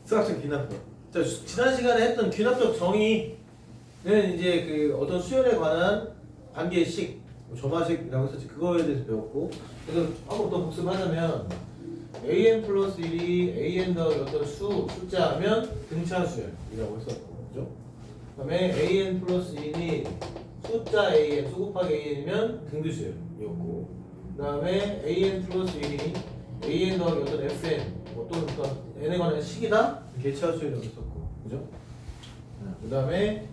수학적 귀납법. 자, 지난 시간에 했던 귀납적 정의는 이제 그 어떤 수열에 관한 관계식, 점화식이라고 했었지. 그거에 대해서 배웠고. 그래서 한번 또 복습하자면 an 플러스 1이 an 더하기 어떤 숫자하면 등차 수열이라고 했었고, 그죠? 그다음에 an 플러스 1이 숫자 an, 수 곱하기 an이면 등비 수열이었고, 그다음에 an 플러스 1이 an 더하기 어떤 fn, 어떤 n에 관한 식이다? 개체화 수열이라고 했었고, 그죠? 그다음에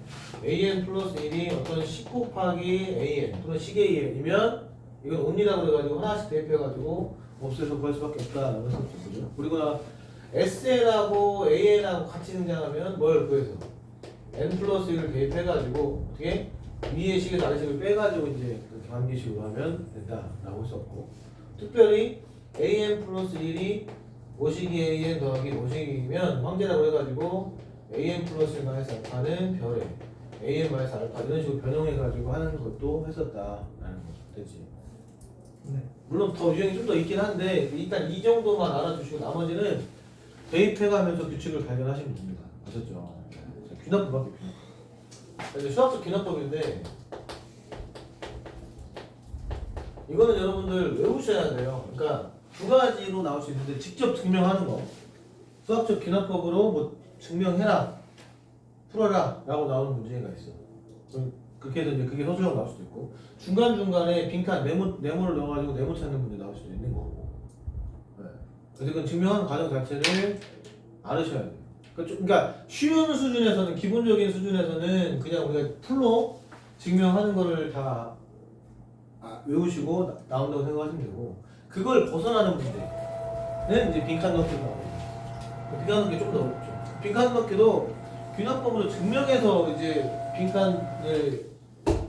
an 플러스 1이 어떤 식 곱하기 an 또는 식 an이면 이건 온리라고 그래가지고 하나씩 대입해가지고 없애서 구할 수밖에 없다라고 했었죠, 그죠? 그리고 SN하고 AN하고 같이 등장하면 뭘 구해서 n 플러스 1을 대입해가지고 어떻게 위의 식에서 아래 식을 빼가지고 이제 그 관계식으로 하면 된다라고 했었고, 특별히 an 플러스 1이 5식이 an 더하기 5식이면 황제라고 해가지고 an 플러스 1 마이너스 알파는 별에 an 마이너스 알파 이런 식으로 변형해가지고 하는 것도 했었다라는 거 되지. 네. 물론 더 유형이 좀 더 있긴 한데 일단 이 정도만 알아주시고 나머지는 대입해가면서 규칙을 발견하시면 됩니다. 아셨죠? 귀납법밖에 귀납법. 수학적 귀납법인데 이거는 여러분들 외우셔야 돼요. 그러니까 두 가지로 나올 수 있는데 직접 증명하는 거. 수학적 귀납법으로 뭐 증명해라, 풀어라 라고 나오는 문제가 있어. 그렇게 해서 이제 그게 서술형 나올 수도 있고, 중간중간에 빈칸 네모를 넣어가지고 네모 찾는 문제 나올 수도 있는 거고. 네. 그래서 그건 증명하는 과정 자체를 알으셔야 돼요. 그러니까 쉬운 수준에서는, 기본적인 수준에서는 그냥 우리가 풀로 증명하는 거를 다 외우시고 나온다고 생각하시면 되고, 그걸 벗어나는 문제는 이제 빈칸 넣기가 나옵니다. 빈칸 넣기 좀 더 어렵죠. 빈칸 넣기도 귀납법으로 증명해서 이제 빈칸을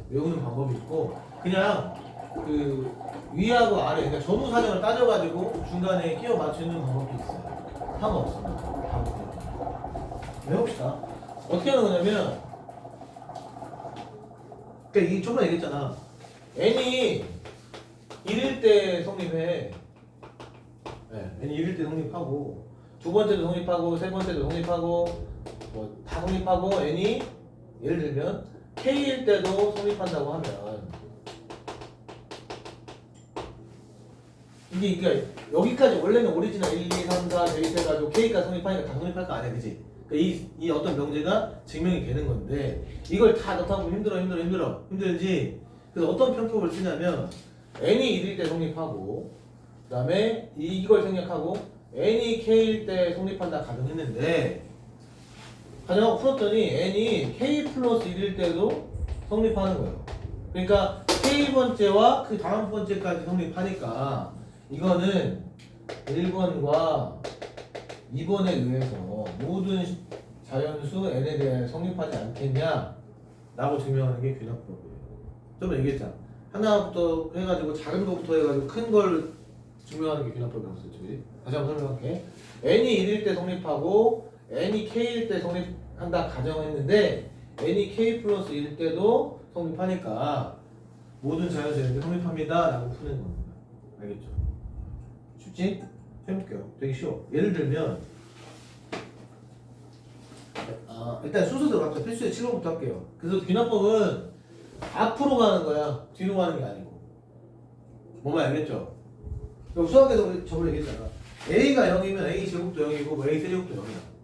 외우는 방법이 있고, 그냥 그 위하고 아래, 그러니까 전후 사정을 따져가지고 중간에 끼워 맞추는 방법도 있어요. 상관없습니다. 해봅시다. 어떻게 하는 거냐면, 그러니까 이 조금만 얘기했잖아. n이 1일 때 성립해. 네, n이 1일 때 성립하고, 두 번째도 성립하고, 세 번째도 성립하고, 뭐 다 성립하고, n이 예를 들면 k일 때도 성립한다고 하면, 이게 그러니까 여기까지 원래는 오리지널 1, 2, 3, 4 대입해가지고 k까지 성립하니까 다 성립할 거 아니야, 그치? 그러니까 이 어떤 명제가 증명이 되는 건데, 이걸 다 넣다 보면 힘들지? 그래서 어떤 편법을 쓰냐면, n이 1일 때 성립하고, 그 다음에 이걸 생략하고, n이 k일 때 성립한다 가정했는데, 가정하고 풀었더니 n이 k 플러스 1일 때도 성립하는 거예요. 그러니까 k번째와 그 다음 번째까지 성립하니까 이거는 1번과 2번에 의해서 모든 자연수 n에 대해 성립하지 않겠냐 라고 증명하는 게 귀납법이에요. 좀 얘기했잖아. 하나부터 해가지고 작은 거부터 해가지고 큰 걸 증명하는 게 귀납법이라고 했었죠. 다시 한번 설명할게. n이 1일 때 성립하고 n이 k일 때 성립한다 가정했는데, n이 k 플러스 1일 때도 성립하니까 모든 자연수는 성립합니다 라고 푸는 겁니다. 알겠죠? 쉽지? 해볼게요. 되게 쉬워. 예를 들면 일단 순서대로 갈게요. 필수의 7번부터 할게요. 그래서 귀납법은 앞으로 가는 거야, 뒤로 가는 게 아니고. 뭔가 알겠죠? 수학에서 우리 저번에 얘기했잖아. a가 0이면 a 제곱도 0이고 뭐 a 세제곱도 0이야.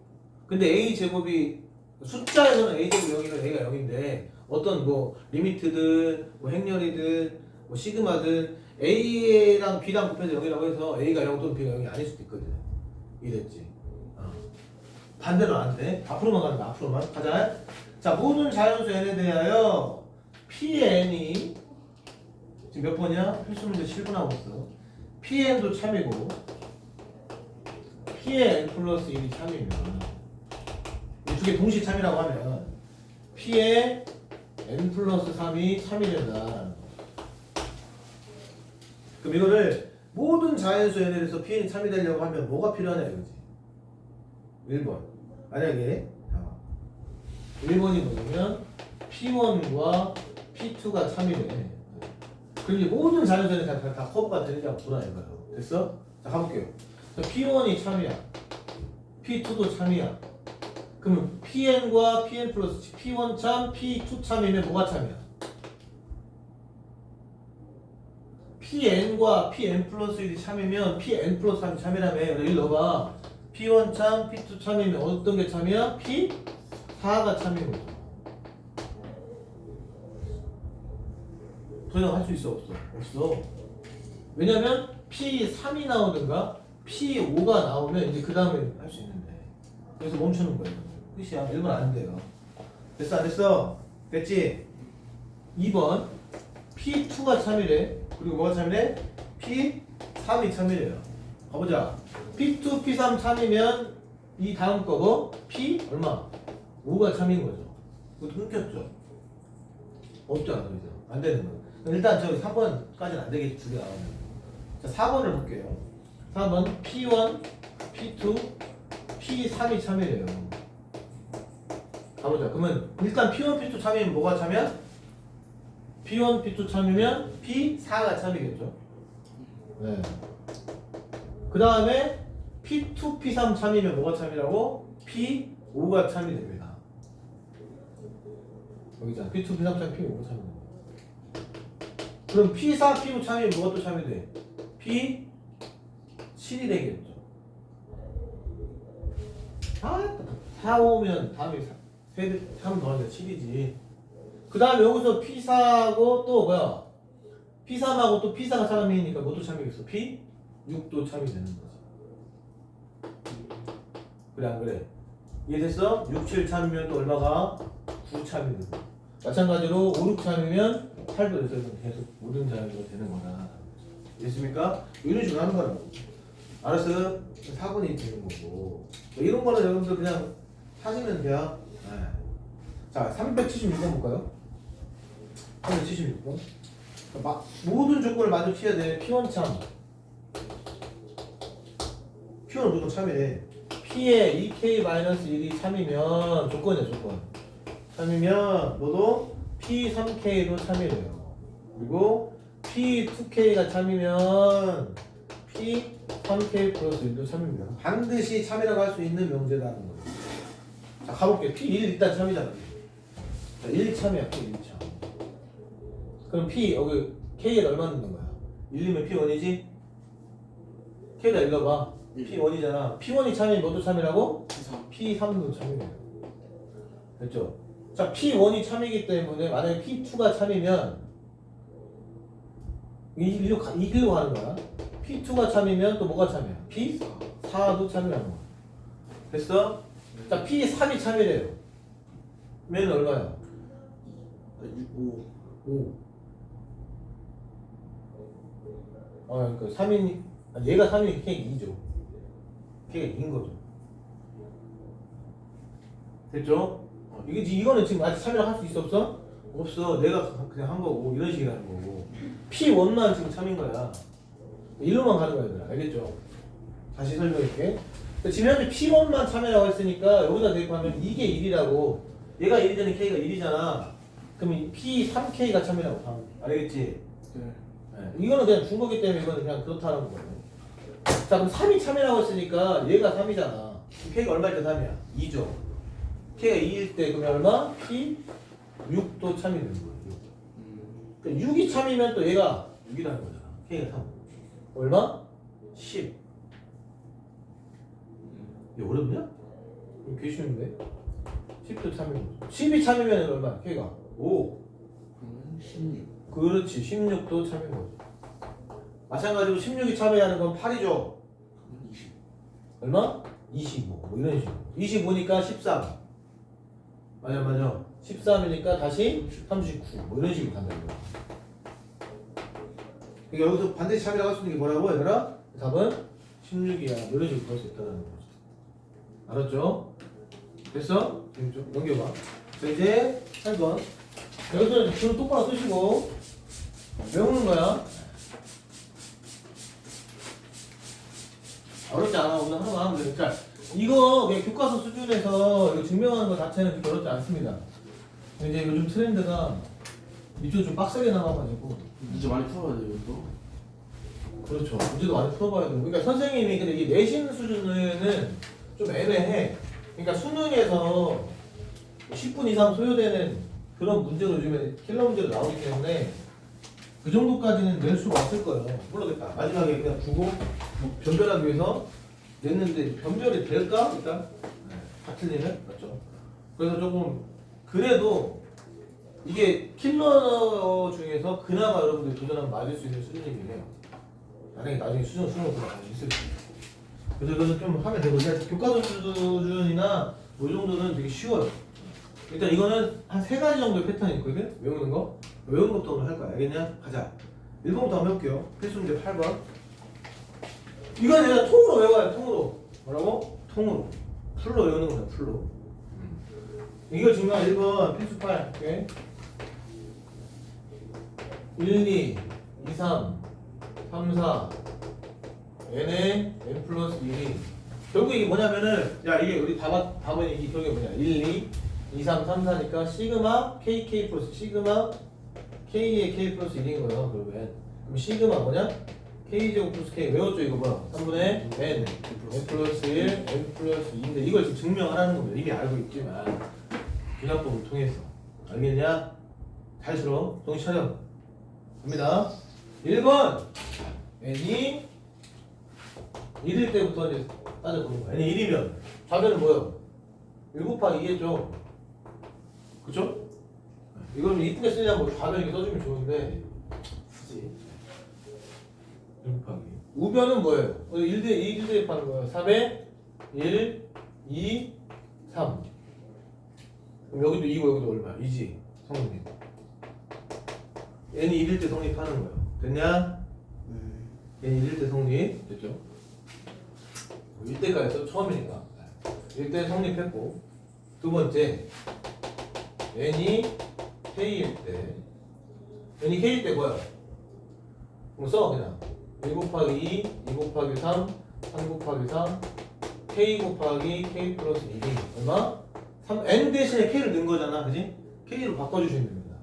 근데 a 제곱이 숫자에서는 a 제곱 0이면 a가 0인데 어떤 뭐 리미트든 뭐 행렬이든 뭐 시그마든 a랑 b랑 곱해서 0이라고 해서 a가 0 또는 b가 0이 아닐 수도 있거든. 이랬지. 반대로 안 돼. 앞으로만 간다. 앞으로만 가자. 자, 모든 자연수 n에 대하여 pn이 지금 몇 번이야? 필수 문제 7번 하고 있어. pn도 참이고 p의 n 플러스 1이 참이면, 이 두 개 동시 참이라고 하면 p의 n 플러스 3이 참이 된다. 그럼 이거를 모든 자연수 n에 대해서 pn이 참이 되려고 하면 뭐가 필요하냐 이거지. 1번. 만약에 1번이 뭐냐면 p1과 p2가 참이 돼. 그럼 이제 모든 자연수 n에 다 커버가 되느냐고 보라 이거예요. 됐어? 자, 가볼게요. 자, p1이 참이야. P2도 참이야. 그러면 PN과 PN 플러스 P1 참, P2 참이면 뭐가 참이야? PN과 PN 플러스 1이 참이면 PN 플러스 3이 참이라며. 여기 넣어봐. P1 참, P2 참이면 어떤 게 참이야? P4가 참인 거죠. 더 이상 할 수 있어? 없어? 없어. 왜냐면 P3이 나오든가 P5가 나오면 이제 그 다음에 할 수 있는데. 그래서 멈추는 거예요. 끝이야. 1번 안 돼요. 됐어? 안 됐어? 됐지? 2번 P2가 참이래. 그리고 뭐가 참이래? P3이 참이래요. 가보자. P2, P3 참이면 이 다음 거 뭐? P 얼마? 5가 참인 거죠. 그것도 끊겼죠. 없잖아. 그죠? 안 되는 거. 일단 저기 3번까지는 안 되겠지. 두 개 나오면. 자, 4번을 볼게요. 4번 P1, P2, P3이 참이래요. 가보자. 그러면 일단 P1, P2 참이면 뭐가 참이야? P1, P2 참이면 P4가 참이겠죠. 네. 그 다음에 P2, P3 참이면 뭐가 참이라고? P5가 참이 됩니다. 여기잖아. P2, P3 참 P5가 참이 됩니다. 그럼 P4, P5 참이면 뭐가 또 참이 돼? P7이 되겠죠. 4 오면 다음에 3 더하니까 7이지. 그 다음에 여기서 P4하고 또 뭐야? P3하고 또 P4가 참이니까 뭐도 참이겠어? P6도 참이 되는 거지. 그래 안 그래? 이해됐어? 6, 7 참이면 또 얼마가? 9 참이 되고. 마찬가지로 5, 6 참이면 8도 돼서 계속 모든 자리가 되는 거다. 됐습니까? 이런 식으로 하는 거라고. 알았어? 4번이 되는 거고. 이런 거는 여러분들 그냥 하시면 돼요. 네. 자, 376번 볼까요? 376번. 모든 조건을 만족해야 돼. P1 참. P1은 무조건 참이래. P에 2K-1이 참이면 조건이야, 조건. 참이면 너도 P3K도 참이래요. 그리고 P2K가 참이면 P3K 플러스 1도 참입니다. 반드시 참이라고 할 수 있는 명제라는 거예요. 자, 가볼게요. P1 일단 참이잖아. 자, 1 참이야, P 1참. 그럼 P, 여기 K에 얼마 넣는 거야? 1이면 P1이지? K에다 읽어봐. P1이잖아. P1이 참이면 뭐도 참이라고? P3도 참이래요. 됐죠? 자, P1이 참이기 때문에 만약에 P2가 참이면 이 길로 가는 거야. P2가 참이면 또 뭐가 참이야? P4도 참이라는 거야. 됐어? 자, P3이 참이래요. 맨 얼마야? 5. 그러니까 3인, 얘가 3이니까 K가 2죠. K가 2인 거죠. 됐죠? 이거는 지금 아직 3이라고 할 수 있어 없어? 없어. 내가 그냥 한 거고 이런 식이라는 거고. P1만 지금 참인 거야. 일로만 가는 거야, 얘들아. 알겠죠? 다시 설명할게. 지금 현재 P1만 참이라고 했으니까 여기다 대입하면 이게 1이라고. 얘가 1이 되는 K가 1이잖아. 그럼 P3K가 참이라고. 알겠지? 네. 이거는 그냥 준 거기 때문에 이거는 그냥 그렇다는 거예요. 자, 그럼 3이 참이라고 했으니까 얘가 3이잖아. K가 얼마일 때 3이야? 2죠. K가 2일 때 그러면 얼마? P6도 참이 되는 거예요. 6. 그러니까 6이 참이면 또 얘가 6이라는 거잖아. K가 3. 얼마? 10. 이게 어렵냐? 이거 개 쉬운데? 10도 참이면 10이 참이면 얼마? K가 5. 16. 그렇지. 16도 참인 거죠. 마찬가지로 16이 참여하는 건 8이죠. 20. 얼마? 25. 뭐 이런 식으로. 25니까 13. 맞아. 13이니까 다시 39. 뭐 이런 식으로 간다는 거야. 그러니까 여기서 반드시 참이라고 할 수 있는 게 뭐라고 얘들아? 답은 16이야. 뭐 이런 식으로 볼 수 있다는 거죠. 알았죠? 됐어? 넘겨봐. 자, 이제 8번. 여기서 줄을 똑바로 쓰시고 외우는 거야. 어렵지 않아. 오늘 하나만 하면 돼. 자, 이거 그냥 교과서 수준에서 이거 증명하는 거 자체는 그렇게 어렵지 않습니다. 근데 이제 요즘 트렌드가 이쪽 좀 빡세게 나와가지고 이제 많이 풀어야 돼요, 이거. 그렇죠. 문제도 많이 풀어봐야 되고. 그러니까 선생님이 근데 이 내신 수준에는 좀 좀 애매해. 그러니까 수능에서 10분 이상 소요되는 그런 문제로 요즘에 킬러 문제로 나오기 때문에 그 정도까지는 낼 수가 없을 거예요. 모르겠다. 마지막에 그냥 두고 뭐 변별하기 위해서 냈는데 변별이 될까? 일단 다 틀리면 맞죠. 그래서 조금 그래도 이게 킬러 중에서 그나마 여러분들 도전하면 맞을 수 있는 수준이긴 해요. 만약에 나중에 수능을 보다 있을 수 있어요. 그래서 이거는 좀 하면 되고 그냥 교과서 수준이나 뭐 이 정도는 되게 쉬워요. 일단 이거는 한 3가지 정도의 패턴이 있거든? 외우는 거. 외우는 것부터 오늘 할 거야. 알겠냐? 가자. 1번부터 한번 해볼게요. 필수 문제 8번. 이건 내가 통으로 외워야 돼. 통으로. 뭐라고? 통으로. 풀로 외우는 거야. 풀로. 이거 중요한 1번 필수 8. 오케이? 1, 2, 2, 3, 3, 4 n에 n 플러스 1이 결국 이게 뭐냐면은 야 이게 우리 답은 이게 결국에 뭐냐 1, 2, 2, 3, 3, 4니까 시그마 k 플러스 시그마 k의 k 플러스 1인 거예요. 그러면 그럼 시그마 뭐냐? k제곱 플러스 k 외웠죠 이거 뭐야? 3분의 n n 플러스 1 n 플러스 2인데 이걸 지금 증명하라는 겁니다. 이미 알고 있지만 기납법을 통해서 알겠냐? 잘 들어. 정신 차려. 갑니다. 1번 n이 1일 때부터 이제 따져보는 거야. n이 1이면 좌변은 뭐예요? 1 곱하기 2겠죠? 그쵸? 이걸 이쁘게 쓰려면 뭐 좌변 이렇게 써주면 좋은데 쓰지. 1 곱하기 우변은 뭐예요? 1대 2 대입하는 거예요. 3에 1, 2, 3 그럼 여기도 2고 여기도 얼마야? 2지 성립 n이 1일 때 성립하는 거예요. 됐냐? n이 1일 때 성립 됐죠? 1대까지 해서 처음이니까 1대 성립했고 두 번째 n이 k일 때 n이 k일 때 뭐야? 그럼 써 그냥 1 곱하기 2, 2 곱하기 3, 3 곱하기 3 k 곱하기 k 플러스 1이 얼마? 3, n 대신에 k를 넣은 거잖아 그지? k로 바꿔주시면 됩니다.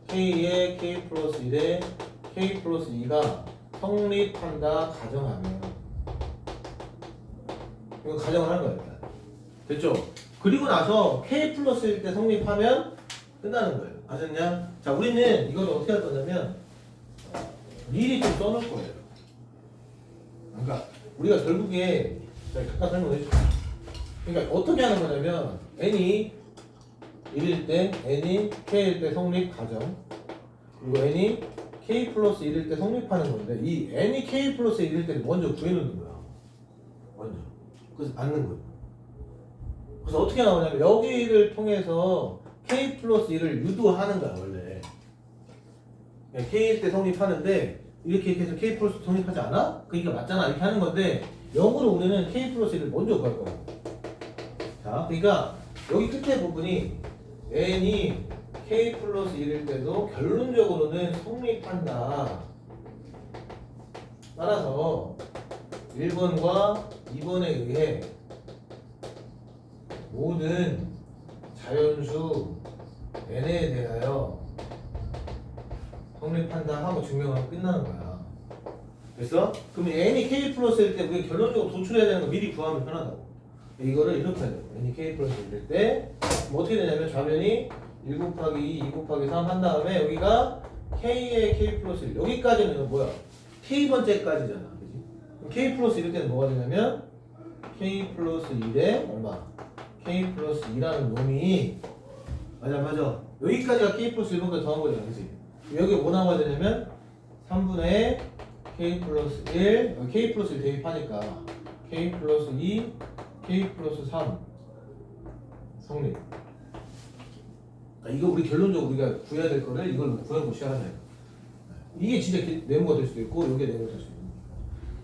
k에 k 플러스 1에 k 플러스 2가 성립한다 가정하면 이거 가정을 하는 거야 일단. 됐죠? 그리고 나서 k 플러스일 때 성립하면 끝나는 거예요. 아셨냐? 자 우리는 이걸 어떻게 할 거냐면 미리 좀 써놓을 거예요. 그러니까 우리가 결국에 잠깐 설명해 줄게요. 그러니까 어떻게 하는 거냐면 n이 1일 때 n이 k일 때 성립 가정 그리고 n이 k 플러스 1일 때 성립하는 건데 이 n이 k 플러스 1일 때 먼저 구해놓는 거야. 먼저. 그래서 받는 거예요. 그래서 어떻게 나오냐면 여기를 통해서 k 플러스 1을 유도하는 거야 원래. k일 때 성립하는데 이렇게 해서 k 플러스 성립하지 않아? 그러니까 맞잖아 이렇게 하는 건데 역으로 우리는 k 플러스 1을 먼저 구할 거야. 자, 그러니까 여기 끝에 부분이 n이 k 플러스 1일 때도 결론적으로는 성립한다. 따라서 1번과 2번에 의해 모든 자연수 n에 대하여 성립한다 하고 증명하면 끝나는 거야. 됐어? 그럼 n이 k 플러스일 때 우리가 결론적으로 도출해야 되는 거 미리 구하면 편하다고. 이거를 이렇게 해야 돼. n이 k 플러스일 때 뭐 어떻게 되냐면 좌변이 1 곱하기 2, 2 곱하기 3 한 다음에 여기가 k의 k 플러스 1 여기까지는 뭐야? k번째까지잖아. 그치? 그럼 k 플러스 1일 때는 뭐가 되냐면 k 플러스 1에 얼마? k 플러스 2라는 놈이 맞아 여기까지가 k 플러스 1번까지 더한 거잖아. 그치? 여기 뭐 나와야 되냐면 3분의 k 플러스 1 k 플러스 1 대입하니까 k 플러스 2 k 플러스 3 성립. 이거 우리 결론적으로 우리가 구해야 될 거를 이걸 구해놓고 시작하자. 이게 진짜 네모가 될 수도 있고 이게 네모가 될 수도 있고.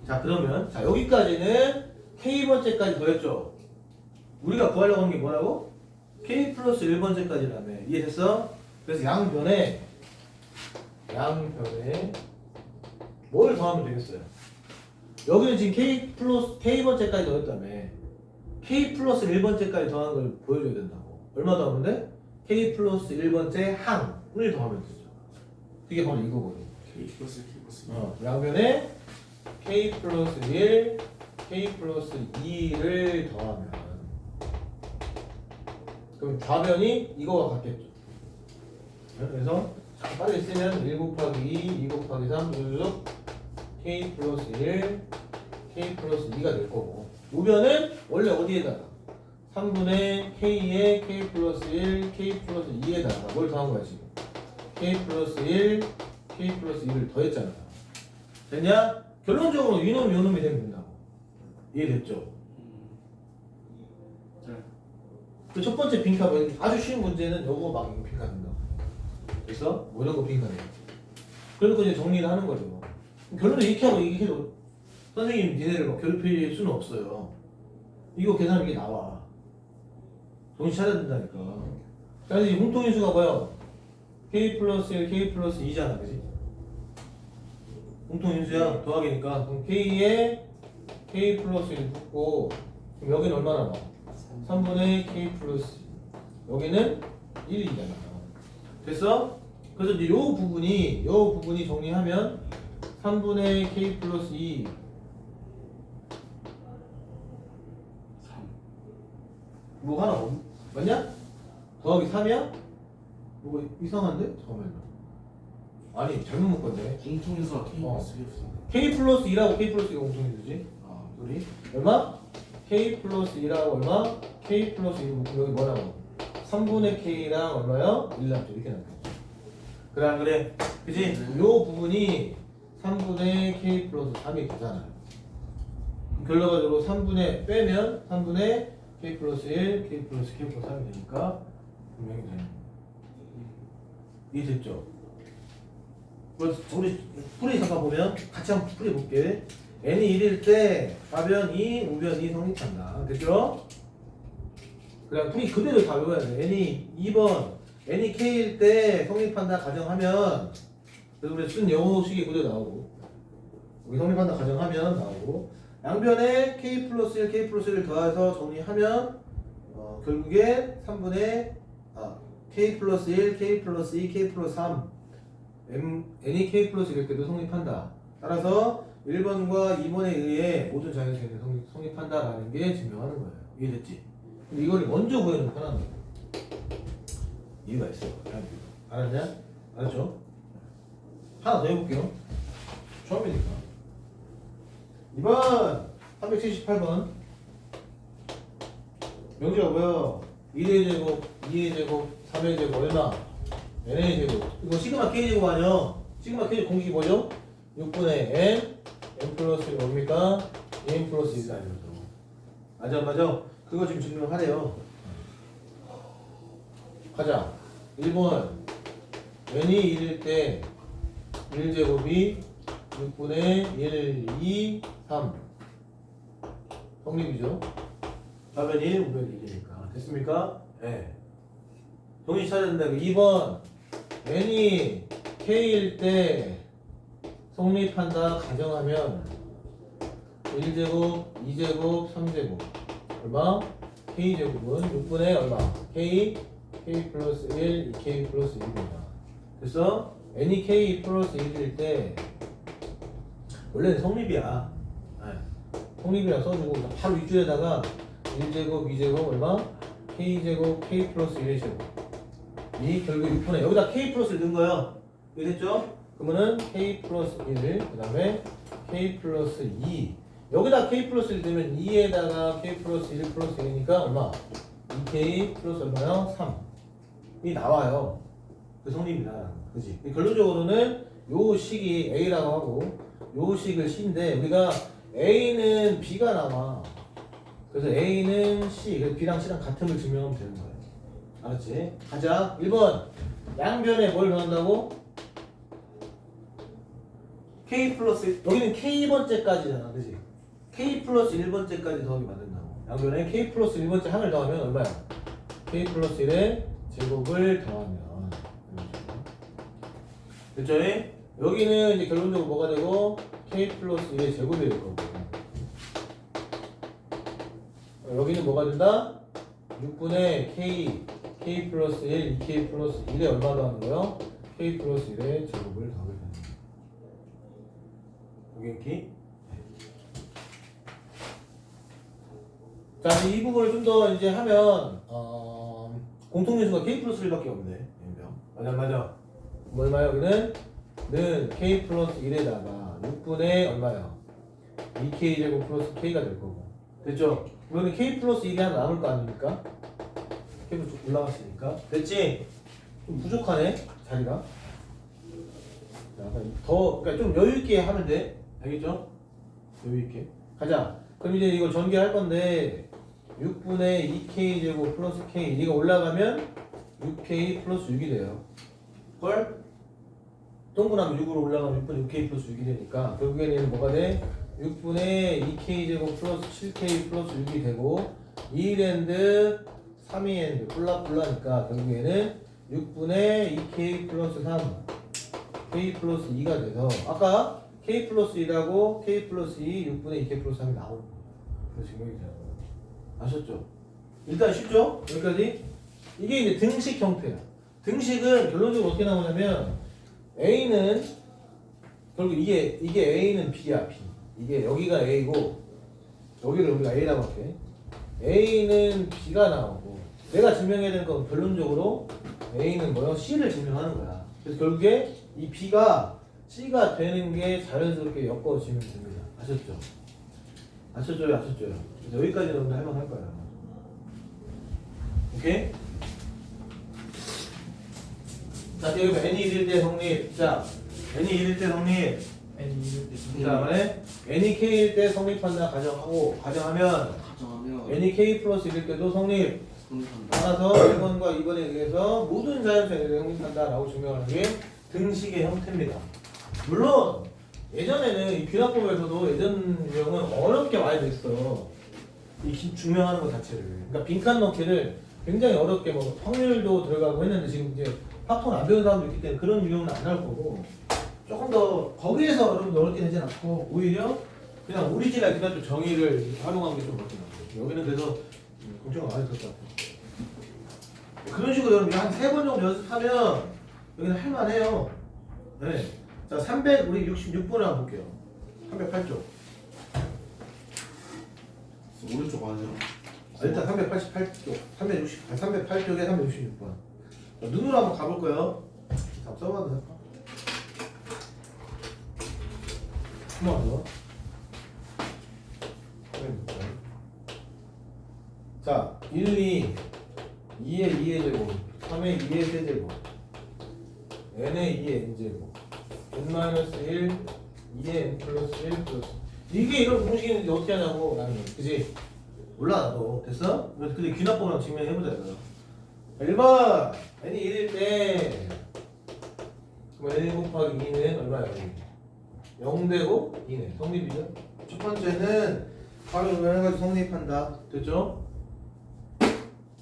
자 그러면 자 여기까지는 k번째까지 더했죠. 우리가 구하려고 하는 게 뭐라고? k 플러스 1번째까지라며. 이해됐어? 그래서 양변에 뭘 더하면 되겠어요? 여기는 지금 k번째까지 더했다며. k 플러스 1번째까지 더한 걸 보여줘야 된다고. 얼마 더하면 돼? k 플러스 1번째 항을 더하면 되죠. 그게 바로 이거거든. K 플러스 K 플러스 양변에 k 플러스 1, k 플러스 2를 더하면 그럼 좌변이 이거와 같겠죠. 그래서 빨리 쓰면 1 곱하기 2, 2 곱하기 3, 쭉 k 플러스 1, k 플러스 2가 될 거고 우변은 원래 어디에다가 3분의 k에 k 플러스 1, k 플러스 2에다가 뭘 더한 거야 지금? k 플러스 1, k 플러스 2를 더했잖아. 됐냐? 결론적으로 이놈 요놈이 되면 된다고. 이해됐죠? 네. 그 첫 번째 빈칸은 아주 쉬운 문제는 요거 막 이거 빈칸 된다고. 그래서 뭐 이런 거 빈칸이에요. 그래놓고 이제 정리를 하는 거죠. 결론은 이렇게 하고 이렇게 해도 선생님 니네를 막 괴롭힐 수는 없어요. 이거 계산하면 이게 나와. 정신 차려야 된다니까. 그래서 이 공통인수가 뭐야? k 플러스 1, k 플러스 2잖아, 그지? 공통인수야. 더하기니까. 그럼 k에 k 플러스 1 붙고 그럼 여기는 얼마 남아? 3분의 k 플러스 2. 여기는 1이잖아. 됐어? 그래서 이제 요 부분이 정리하면 3분의 k 플러스 2 3. 뭐 하나 맞냐? 더하기 3이야? 이거 이상한데? 잠깐만요. 아니 잘못 묶었네. 공통인수가 K 어. 플러스 1이었습니다. k 플러스 2라고 k 플러스 2가 공통인수지? 아, 우리 얼마? k 플러스 2라고 얼마? k 플러스 2를 묶으면 여기 뭐 나와? 3분의 k랑 얼마요? 1 남죠. 이렇게 남죠. 그래 안 그래? 그지? 요 부분이 3분의 k 플러스 3이 되잖아요. 결과적으로 3분의 빼면 3분의 k 플러스 1, k 플러스 k 플러스 3이 되니까 분명히 되는 거예요. 이해됐죠? 그래서 우리 풀이 잠깐 보면 같이 한번 풀이 볼게. n이 1일 때 좌변 2, 우변 2 성립한다. 됐죠? 그냥 풀이 그대로 다 외워야 돼. n이 2번 n이 k일 때 성립한다 가정하면 그래서 우리 쓴 영어식이 그대로 나오고 여기 성립한다 가정하면 나오고 양변에 k 플러스 1, k 플러스 1을 더해서 정리하면 결국에 3분의 k 플러스 1, k 플러스 2, k 플러스 3 n이 k 플러스 1일 때도 성립한다. 따라서 1번과 2번에 의해 모든 자연수는 성립한다라는 게 증명하는 거예요. 이해됐지? 근데 이걸 먼저 구해놓으면 편한 거예요. 이유가 있어요. 알았냐? 알았죠? 하나 더 해볼게요. 처음이니까. 2번 378번 명제가 뭐야? 1의 제곱, 2의 제곱, 3의 제곱 얼마? n의 제곱. 이거 시그마 k 제곱 아니야? 시그마 k 제곱 공식이 뭐죠? 6분의 n 플러스 1 뭡니까? n 플러스 1이 아니죠. 맞아 맞아. 그거 지금 증명하래요. 가자. 1번 n이 1일 때 1제곱이 6분의 1, 2, 3 성립이죠. 좌변 1, 우변 1이니까 됐습니까? 네. 정신 차려야 된다. 2번 n이 k일 때 성립한다 가정하면 1제곱, 2제곱, 3제곱 얼마? k제곱은 6분의 얼마? k 플러스 1, 2k 플러스 1입니다. 그래서 n이 k 플러스 1일 때 원래는 성립이야. 성립이라 써주고 바로 윗줄에다가 1제곱, 2제곱 얼마? k제곱, k 플러스 1의 제곱 이 결국 6분의 여기다 k 플러스 1 넣은 거예요. 이해됐죠? 그러면은 k 플러스 1, 그 다음에 k 플러스 2 여기다 k 플러스 1 되면 2에다가 k 플러스 1 플러스 1이니까 얼마? 2k 플러스 얼마요? 3이 나와요. 그 성립이다. 그지? 결론적으로는 요 식이 a라고 하고 요 식을 c인데 우리가 a는 b가 나와. 그래서 a는 c 그래서 b랑 c랑 같음을 증명하면 되는 거예요. 알았지? 가자. 1번 양변에 뭘 넣는다고? k 플러스 여기는 k번째까지잖아. 그지? k 플러스 1번째까지 더하기 만든다고. 양변에 k 플러스 1번째 항을 더하면 얼마야? k 플러스 1의 제곱을 더하면 됐죠? 여기는 이제 결론적으로 뭐가 되고 k 플러스 1의 제곱이 될 거고 여기는 뭐가 된다? 6분의 k 플러스 1, 2k 플러스 1에 얼마 더하는 거요? k 플러스 1의 제곱을 더하게 되는 거예요. 여기 자, 이 부분을 좀 더 이제 하면 공통인수가 k 플러스 1밖에 없네. 맞아. 뭐 얼마야 여기는? 는 k 플러스 1에다가 6분의 얼마야? 2k 제곱 플러스 k가 될 거고. 됐죠? 여기는 k 플러스 1이 하나 남을 거 아닙니까? k가 좀 올라갔으니까. 됐지? 좀 부족하네 자리가. 자, 그러니까 좀 여유 있게 하면 돼. 알겠죠? 여유 있게. 가자. 그럼 이제 이거 전개할 건데 6분의 2k 제곱 플러스 k 이가 올라가면 6k 플러스 6이 돼요. 헐? 동그라미 6으로 올라가면 6분의 6k 플러스 6이 되니까 결국에는 뭐가 돼? 6분의 2k 제곱 플러스 7k 플러스 6이 되고 2랜드 3이랜드 뿔라뿔라니까 결국에는 6분의 2k 플러스 3 k 플러스 2가 돼서 아까 k 플러스 1하고 k 플러스 2 6분의 2k 플러스 3이 나오는 거예요. 그래서 지금 여기잖아요. 아셨죠? 일단 쉽죠? 여기까지? 이게 이제 등식 형태야. 등식은 결론적으로 어떻게 나오냐면 A는 결국 이게 A는 B야 B. 이게 여기가 A고 여기를 우리가 A라고 할게. A는 B가 나오고 내가 증명해야 되는 건 결론적으로 A는 뭐야? C를 증명하는 거야. 그래서 결국에 이 B가 C가 되는 게 자연스럽게 엮어지면 됩니다. 아셨죠? 아셨죠? 그래서 여기까지 여러분들 할만할 거야. 오케이? 자, 여기 n이 1일 때 성립. 자, n이 1일 때 성립. 그 다음에 n이 k일 때 성립한다 가정하면 n이 k 플러스 1일 때도 성립. 따라서 1번과 2번에 의해서 모든 자연수에 성립한다 라고 증명하는 게 등식의 형태입니다. 물론 예전에는 이 귀납법에서도 예전 유형은 어렵게 많이 됐어. 이 증명하는 것 자체를. 그러니까 빈칸 넣기를 굉장히 어렵게 뭐 확률도 들어가고 했는데 지금 이제 팍톤 안 배운 사람도 있기 때문에 그런 유형은 안 나올 거고 조금 더 거기에서 여러분 어렵게 되진 않고 오히려 그냥 오리지널 귀납법 정의를 활용하는 게 좀 어렵게 나와요. 여기는 그래서 걱정 안 해도 될 것 같아요. 그런 식으로 여러분 한 3번 정도 연습하면 여기는 할만해요. 네. 자, 300 우리 66번을 한번 볼게요. 308쪽. 오른쪽 아니야? 일단 388쪽, 308쪽에 366번. 눈으로 한번 가볼 거예요. 답 써봐도 될까? 한번 더. 자, 1, 2, 2의 2의 제곱, 3의 2의 세제곱, n의 2의 n제곱, n-1, 2의 n 플러스 1 플러스 이게 이런 공식이 있는데 어떻게 하냐고 나는 거야. 그지? 몰라 나도. 됐어? 근데 귀납법이랑 증명해보자 이거. 1번 n이 1일 때 그럼 n 곱하기 2는 얼마야? 0 되고 2네. 성립이죠? 첫 번째는 바로 해가지고 성립한다. 됐죠?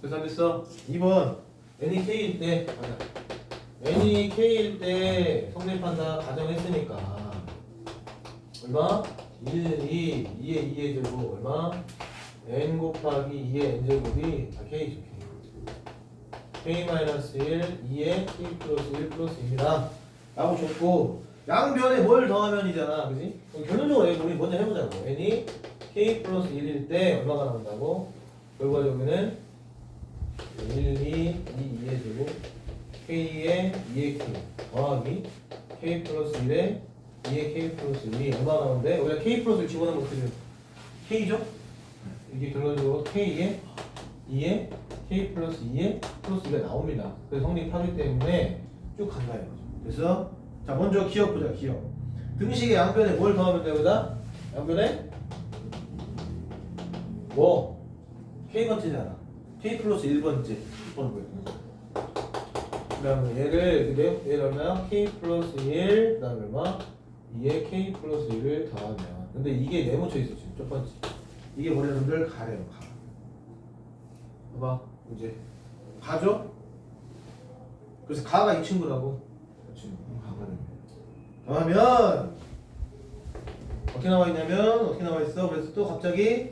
그래서 안 됐어? 2번 n이 k일 때 맞아. n이 k일 때 성립한다 가정했으니까 얼마? 1, 2, 2의 2의 제곱 얼마? n 곱하기 2의 n제곱이 다 k죠. k-1, 2의 k 플러스 1 플러스 2입니다. 라고 줬고 양변에 뭘 더하면이잖아. 그지? 결론적으로 우리 먼저 해보자고. n이 k 플러스 1일 때 얼마가 나온다고? 결과적으로는 1, 2, 2의 제곱 k의 2의 k 더하기 k 플러스 1의 2의 k 플러스 1이 얼마 나오는데 우리가 k 플러스 1 집어넣으면 어떻게 돼요? k죠? 이게 결론적으로 k의 2의 k 플러스 2의 플러스 2가 나옵니다. 그래서 성립하기 때문에 쭉 간다 이거죠. 그래서 자 먼저 기억 보자. 기억. 등식의 양변에 뭘 더하면 되보다? 양변에 뭐? k번째잖아. k 플러스 1번째 10번 보여요. 그 다음에 얘를 얼마야? k 플러스 1 그 다음에 얼마? 2에 k 플러스 1을 더하면 근데 이게 네모쳐 있어 지금 첫 번째. 이게 뭐냐면들 가래요. 가. 봐봐 이제 가죠? 그래서 가가 이 친구라고. 그렇지. 가거든. 더하면 어떻게 나와 있냐면 어떻게 나와 있어? 그래서 또 갑자기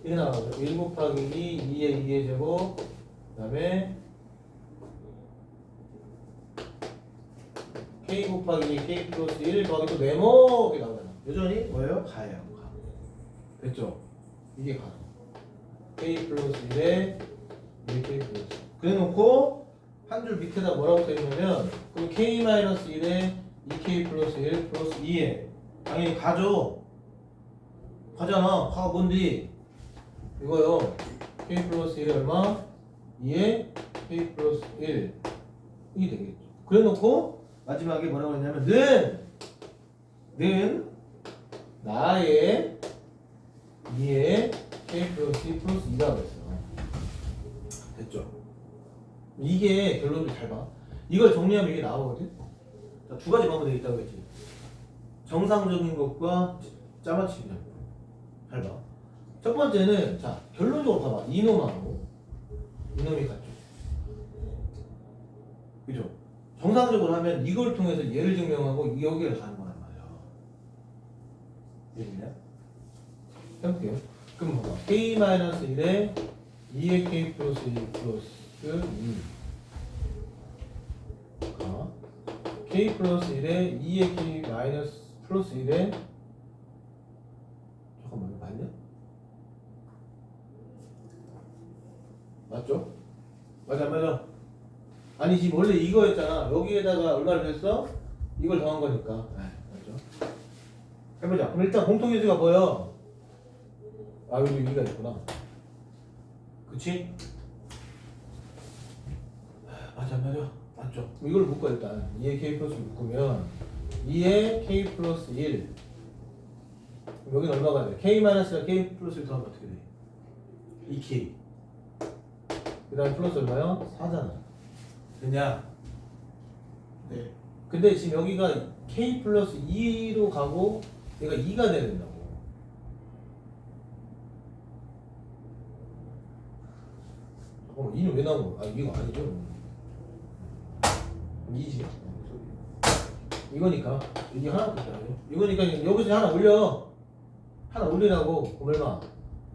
이게 나와요. 1 곱하기 2, 2의 2의 제곱 그 다음에 k 곱하기 k 플러스 1 더하기 또 네모 이게 나오잖아. 여전히 뭐예요? 가예요. 가. 됐죠? 이게 가. K 플러스 1에 2K 플러스 그래놓고 한 줄 밑에다 뭐라고 써있냐면 그럼 K 마이너스 1에 2K 플러스 1 플러스 2에 당연히 가죠. 가잖아. 가가 뭔지 이거요. K 플러스 1에 얼마? 2에 K 플러스 1 이게 되겠죠. 그래놓고 마지막에 뭐라고 했냐면 는 나의 2에 K 플러스 2 플러스 2라고 했어요. 됐죠? 이게 결론을 잘 봐. 이걸 정리하면 이게 나오거든? 자, 두 가지 방법이 있다고 했지. 정상적인 것과 짜맞춤이야. 잘 봐. 첫 번째는, 자, 결론적으로 봐봐. 이놈하고 이놈이 같죠. 그죠? 정상적으로 하면 이걸 통해서 얘를 증명하고 여기를 가는 거란 말이야. 이해되냐? 해볼게요. 그럼 봐봐. K-1에 2의 K 플러스 1 플러스 2 K 플러스 1에 2의 K 마이너스 플러스 1에 잠깐만 이거 맞냐? 맞죠? 맞아 아니 지금 원래 이거였잖아. 여기에다가 얼마를 했어? 이걸 더한 거니까 맞죠? 해보자. 그럼 일단 공통유수가 뭐야? 아 여기 2가 있구나. 그치? 맞아 맞죠? 이걸 묶어 일단 2의 K 플러스 묶으면 2의 K 플러스 1 여기는 얼마가 돼? K 마이너스가 K 플러스 1 더하면 어떻게 돼? 2K 그 다음에 플러스 얼마요? 4잖아. 됐냐? 네. 근데 지금 여기가 K 플러스 2로 가고 얘가 2가 돼야 된다고. 잠깐만 2는 왜 나온 거야? 아 이거 아니죠? 2지. 이거니까 이게 하나 있잖아요. 이거니까 여기서 하나 올려. 하나 올리라고. 그럼 얼마?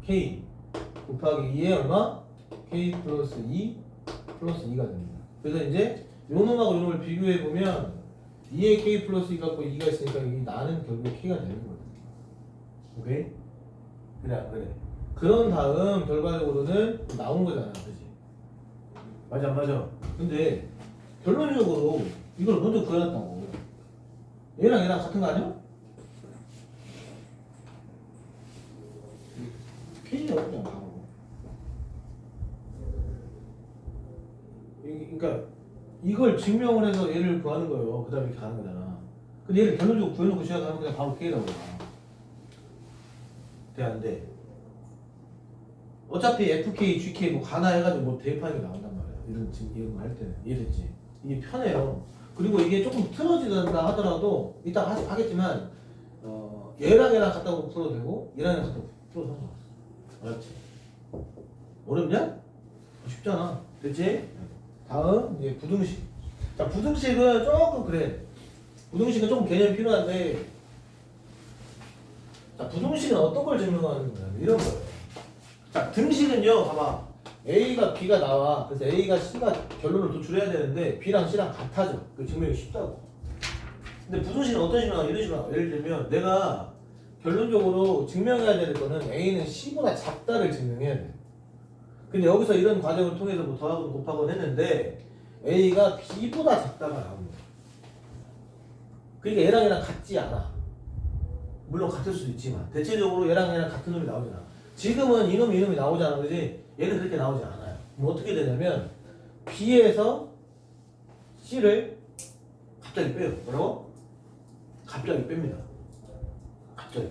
K 곱하기 2에 얼마? K 플러스 2 플러스 2가 됩니다. 그래서 이제 요놈하고 요놈을 비교해 보면 2의 K 플러스 2 갖고 2가 있으니까 이 나는 결국에 K가 되는 거예요. 오케이? 그래. 그런 다음 결과적으로는 나온 거잖아, 그렇지? 맞아 안 맞아? 근데 결론적으로 이걸 먼저 구해놨다고. 얘랑 같은 거 아니야? K가 없잖아, 바로. 그러니까 이걸 증명을 해서 얘를 구하는 거예요. 그 다음에 이렇게 가는 거잖아. 근데 얘를 결론적으로 구해놓고 시작하면 그냥 바로 K라고 봐. 돼, 안 돼? 어차피 FK, GK 뭐 가나 해가지고 뭐 대입하는 게 나온단 말이야. 이런 거 할 때는. 이해됐지? 이게 편해요. 그리고 이게 조금 틀어지다 하더라도 이따 하겠지만 얘랑 갖다 풀어도 되고 얘랑 갖다 풀어도 상관없어. 알았지? 어렵냐? 쉽잖아. 됐지? 다음 이제 부등식. 자, 부등식은 조금 그래. 부등식은 조금 개념이 필요한데, 자, 부등식은 어떤 걸 증명하는 거야? 이런 거예요. 자, 등식은요, 봐봐. A가 B가 나와. 그래서 A가 C가 결론을 도출해야 되는데 B랑 C랑 같아져. 그 증명이 쉽다고. 근데 부등식은 어떤 식으로 나와? 이런 식으로 나와. 예를 들면 내가 결론적으로 증명해야 될 거는 A는 C보다 작다를 증명해야 돼. 근데 여기서 이런 과정을 통해서 뭐 더하건 곱하건 했는데 A가 B보다 작다가 나오는 거야. 그러니까 얘랑 같지 않아. 물론 같을 수도 있지만 대체적으로 얘랑 같은 놈이 나오잖아. 지금은 이놈이 나오잖아. 그지? 얘는 그렇게 나오지 않아요. 그럼 어떻게 되냐면 B에서 C를 갑자기 빼요. 뭐라고? 갑자기 뺍니다. 갑자기.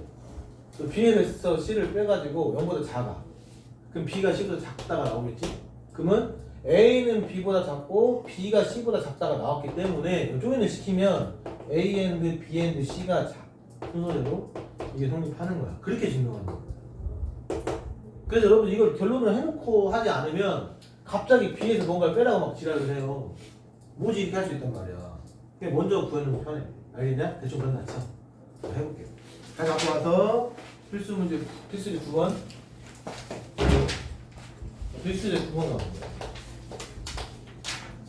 B에서 C를 빼가지고 0보다 작아. 그럼 B가 C보다 작다가 나오겠지? 그러면 A는 B보다 작고 B가 C보다 작다가 나왔기 때문에 조인을 시키면 A and B and C가 순서대로 이게 성립하는 거야. 그렇게 증명하는 거야. 그래서 여러분 이걸 결론을 해놓고 하지 않으면 갑자기 B에서 뭔가를 빼라고 막 지랄을 해요. 뭐지 이렇게 할 수 있단 말이야. 그냥 먼저 구해놓으면 편해. 알겠냐? 대충 그런 거 쳐. 해볼게요. 다시 갖고 와서 필수 문제, 필수제 9번. 필수제 9번 나옵니다.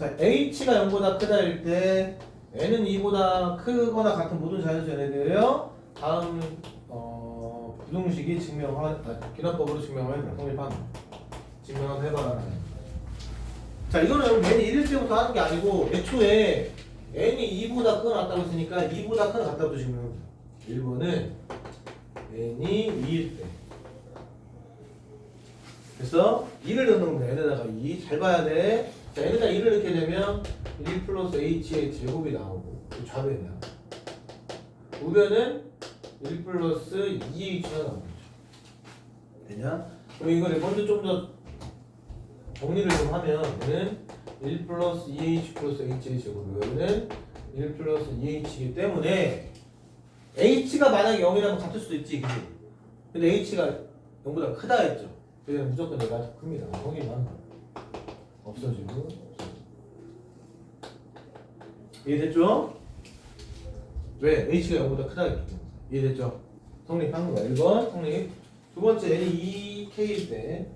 자, H가 0보다 크다일 때 N은 2보다 크거나 같은 모든 자연수 N에 대하여 다음 부등식이 기납법으로 증명하면 성립한다. 해봐라. 자, 이거는 n이 1일 때부터 하는 게 아니고 애초에 n이 2보다 큰 왔다고 했으니까 2보다 큰 갖다 붙이면 1번은 n이 2일 때. 그래서 2를 넣는 거야. n에다가 2. 잘 봐야 돼. 자, n에다 2를 넣게 되면 1 플러스 h의 제곱이 나오고 좌변이야. 우변은 1 플러스 2h가 나오는 거죠. 되냐? 그럼 이거를 먼저 좀 더 정리를 좀 하면 얘는 1 플러스 2h 플러스 h의 제곱이고 여기는 1 플러스 2h이기 때문에 h가 만약에 0이라면 같을 수도 있지, 그치? 근데 h가 0보다 크다 했죠. 그래서 무조건 얘가 더 큽니다. 거기만 없어지고. 이해됐죠? 왜? h가 0보다 크다 했기 때문에. 이해됐죠? 성립한 거야. 1번 성립. 두 번째 n이 2k일 때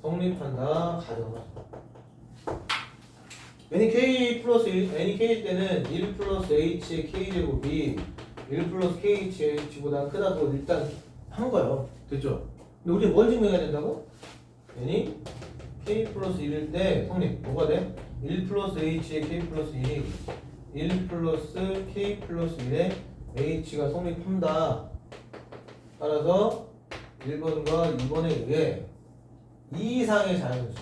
성립한다 가정하자. n이 k 플러스 1, n이 k일 때는 1 플러스 h의 k제곱이 1 플러스 kh의 h보다 크다고 일단 한 거예요. 됐죠? 근데 우리 뭘 증명해야 된다고? n이 k 플러스 1일 때 성립 뭐가 돼? 1 플러스 h의 k 플러스 1이 1 플러스 k 플러스 1의 h가 성립한다. 따라서 1번과 2번에 의해 2 이상의 자연수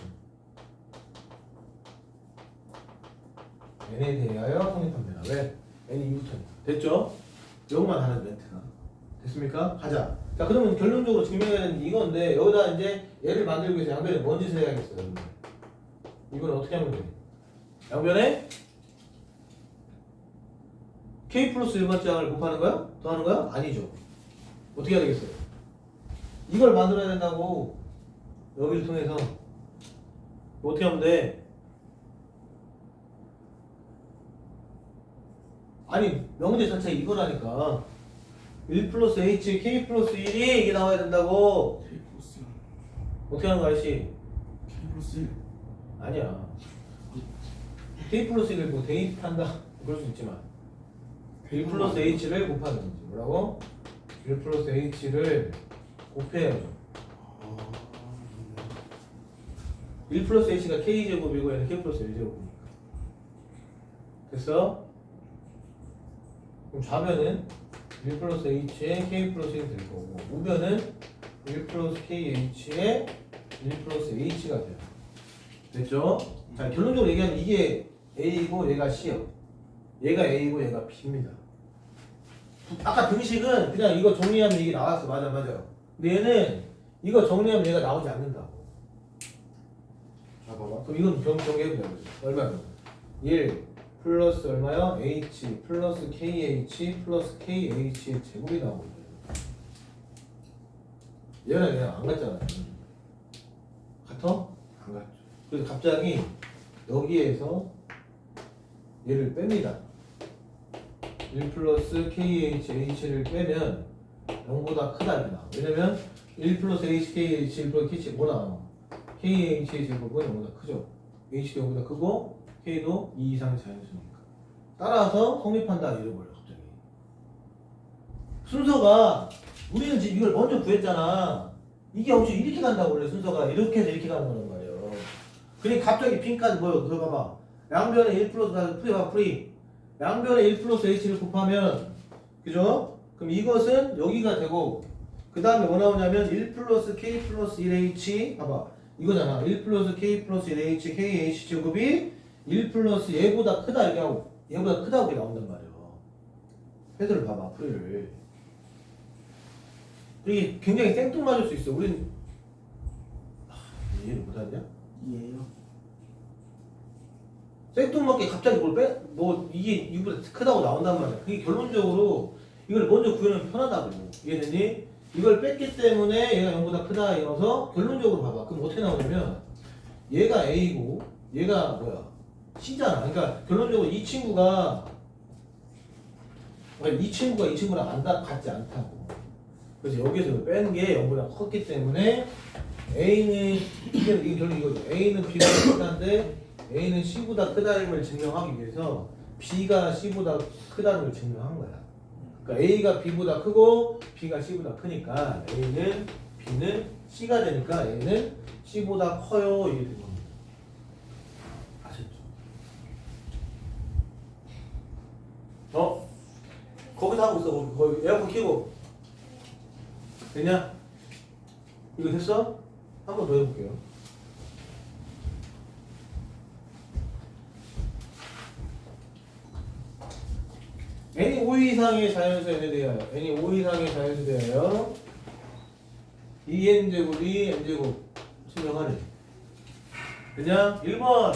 n에 대하여 성립합니다. 왜? n이 2부터니까. 됐죠? 이것만 하는 멘트가 됐습니까? 가자. 자, 그러면 결론적으로 증명해야 되는 이건데 여기다 이제 얘를 만들기 위해서 양변에 뭔 짓을 해야겠어요, 여러분들? 이건 어떻게 하면 돼? 양변에 k 플러스 1번장을 곱하는 거야? 더하는 거야? 아니죠. 어떻게 해야 되겠어요? 이걸 만들어야 된다고. 여기를 통해서 어떻게 하면 돼? 아니 명제 자체가 이거라니까 1 플러스 h k 플러스 1이 이게 나와야 된다고. K 플러스 1. 어떻게 하는 거야, 씨? K 플러스 1. 아니야. k 플러스 1을 뭐 대입한다 그럴 수 있지만 1 플러스 h를 곱하는 거지. 뭐라고? 1 플러스 h를 곱해야죠. 1 플러스 h가 k제곱이고 얘는 k 플러스 1제곱이니까. 됐어? 그럼 좌변은 1 플러스 h에 k 플러스 1이 될 거고 우변은 1 플러스 kh에 1 플러스 h가 돼요. 됐죠? 자, 결론적으로 얘기하면 이게 a이고 얘가 c요. 얘가 a이고 얘가 b입니다. 아까 등식은 그냥 이거 정리하면 이게 나왔어. 맞아. 근데 얘는 이거 정리하면 얘가 나오지 않는다고. 자, 봐봐. 그럼 이건 정리해보자. 얼마야? 1 플러스 얼마요? h 플러스 kh 플러스 kh의 제곱이 나오고 있어요. 얘는 그냥 안 같잖아요. 같아? 안 같죠. 그래서 갑자기 여기에서 얘를 뺍니다. 1 플러스 kh를 빼면 0보다 크다 이렇게 나와. 왜냐면 1 플러스 hkh 1 플러스 kh 뭐 나와? kh의 제곱은 0보다 크죠. h도 0보다 크고 k도 2 이상의 자연수니까. 따라서 성립한다 이래버려 갑자기. 순서가 우리는 지금 이걸 먼저 구했잖아. 이게 엄청 이렇게 간다고 원래 순서가 이렇게 해서 이렇게 가는 거란 말이에요. 그러니까 갑자기 빈칸 뭐요? 그거 봐봐. 양변에 1 플러스 프리 봐 프리. 양변에 1 플러스 h를 곱하면 그죠? 그럼 이것은 여기가 되고 그 다음에 뭐 나오냐면 1 플러스 k 플러스 1h 봐봐 이거잖아. 1 플러스 k 플러스 1h kh 제곱이 1 플러스 얘보다 크다 이렇게 하고 얘보다 크다고 이렇게 나온단 말이에요. 패드를 봐봐 프리를. 이게 굉장히 생뚱맞을 수 있어. 우린 이해를 못하냐? 이해요. 생뚱맞게 갑자기 뭘 빼? 뭐 이게 이보다 크다고 나온단 말이야. 그게 결론적으로 이걸 먼저 구해놓으면 편하다고. 이해됐니? 이걸 뺐기 때문에 얘가 0보다 크다 이어서 결론적으로 봐봐. 그럼 어떻게 나오냐면 얘가 A고 얘가 뭐야? C잖아. 그러니까 결론적으로 이 친구가 이 친구랑 같지 않다고. 그래서 여기서 뺀 게 0보다 컸기 때문에 A는 이게 결론 이거죠. A는 B보다 크다인데 A는 C보다 크다는 걸 증명하기 위해서 B가 C보다 크다는 걸 증명한 거야. 그러니까 A가 B보다 크고 B가 C보다 크니까 A는 b는 c가 되니까 얘는 c보다 커요 이게 된 겁니다. 아셨죠? 거기서 하고 있어. 거기 에어컨 켜고 됐냐? 이거 됐어? 한 번 더 해볼게요. n이 5 이상의 자연수에 대하여 n이 5 이상의 자연수에 대하여 2n제곱이 n제곱 증명하래. 그냥 1번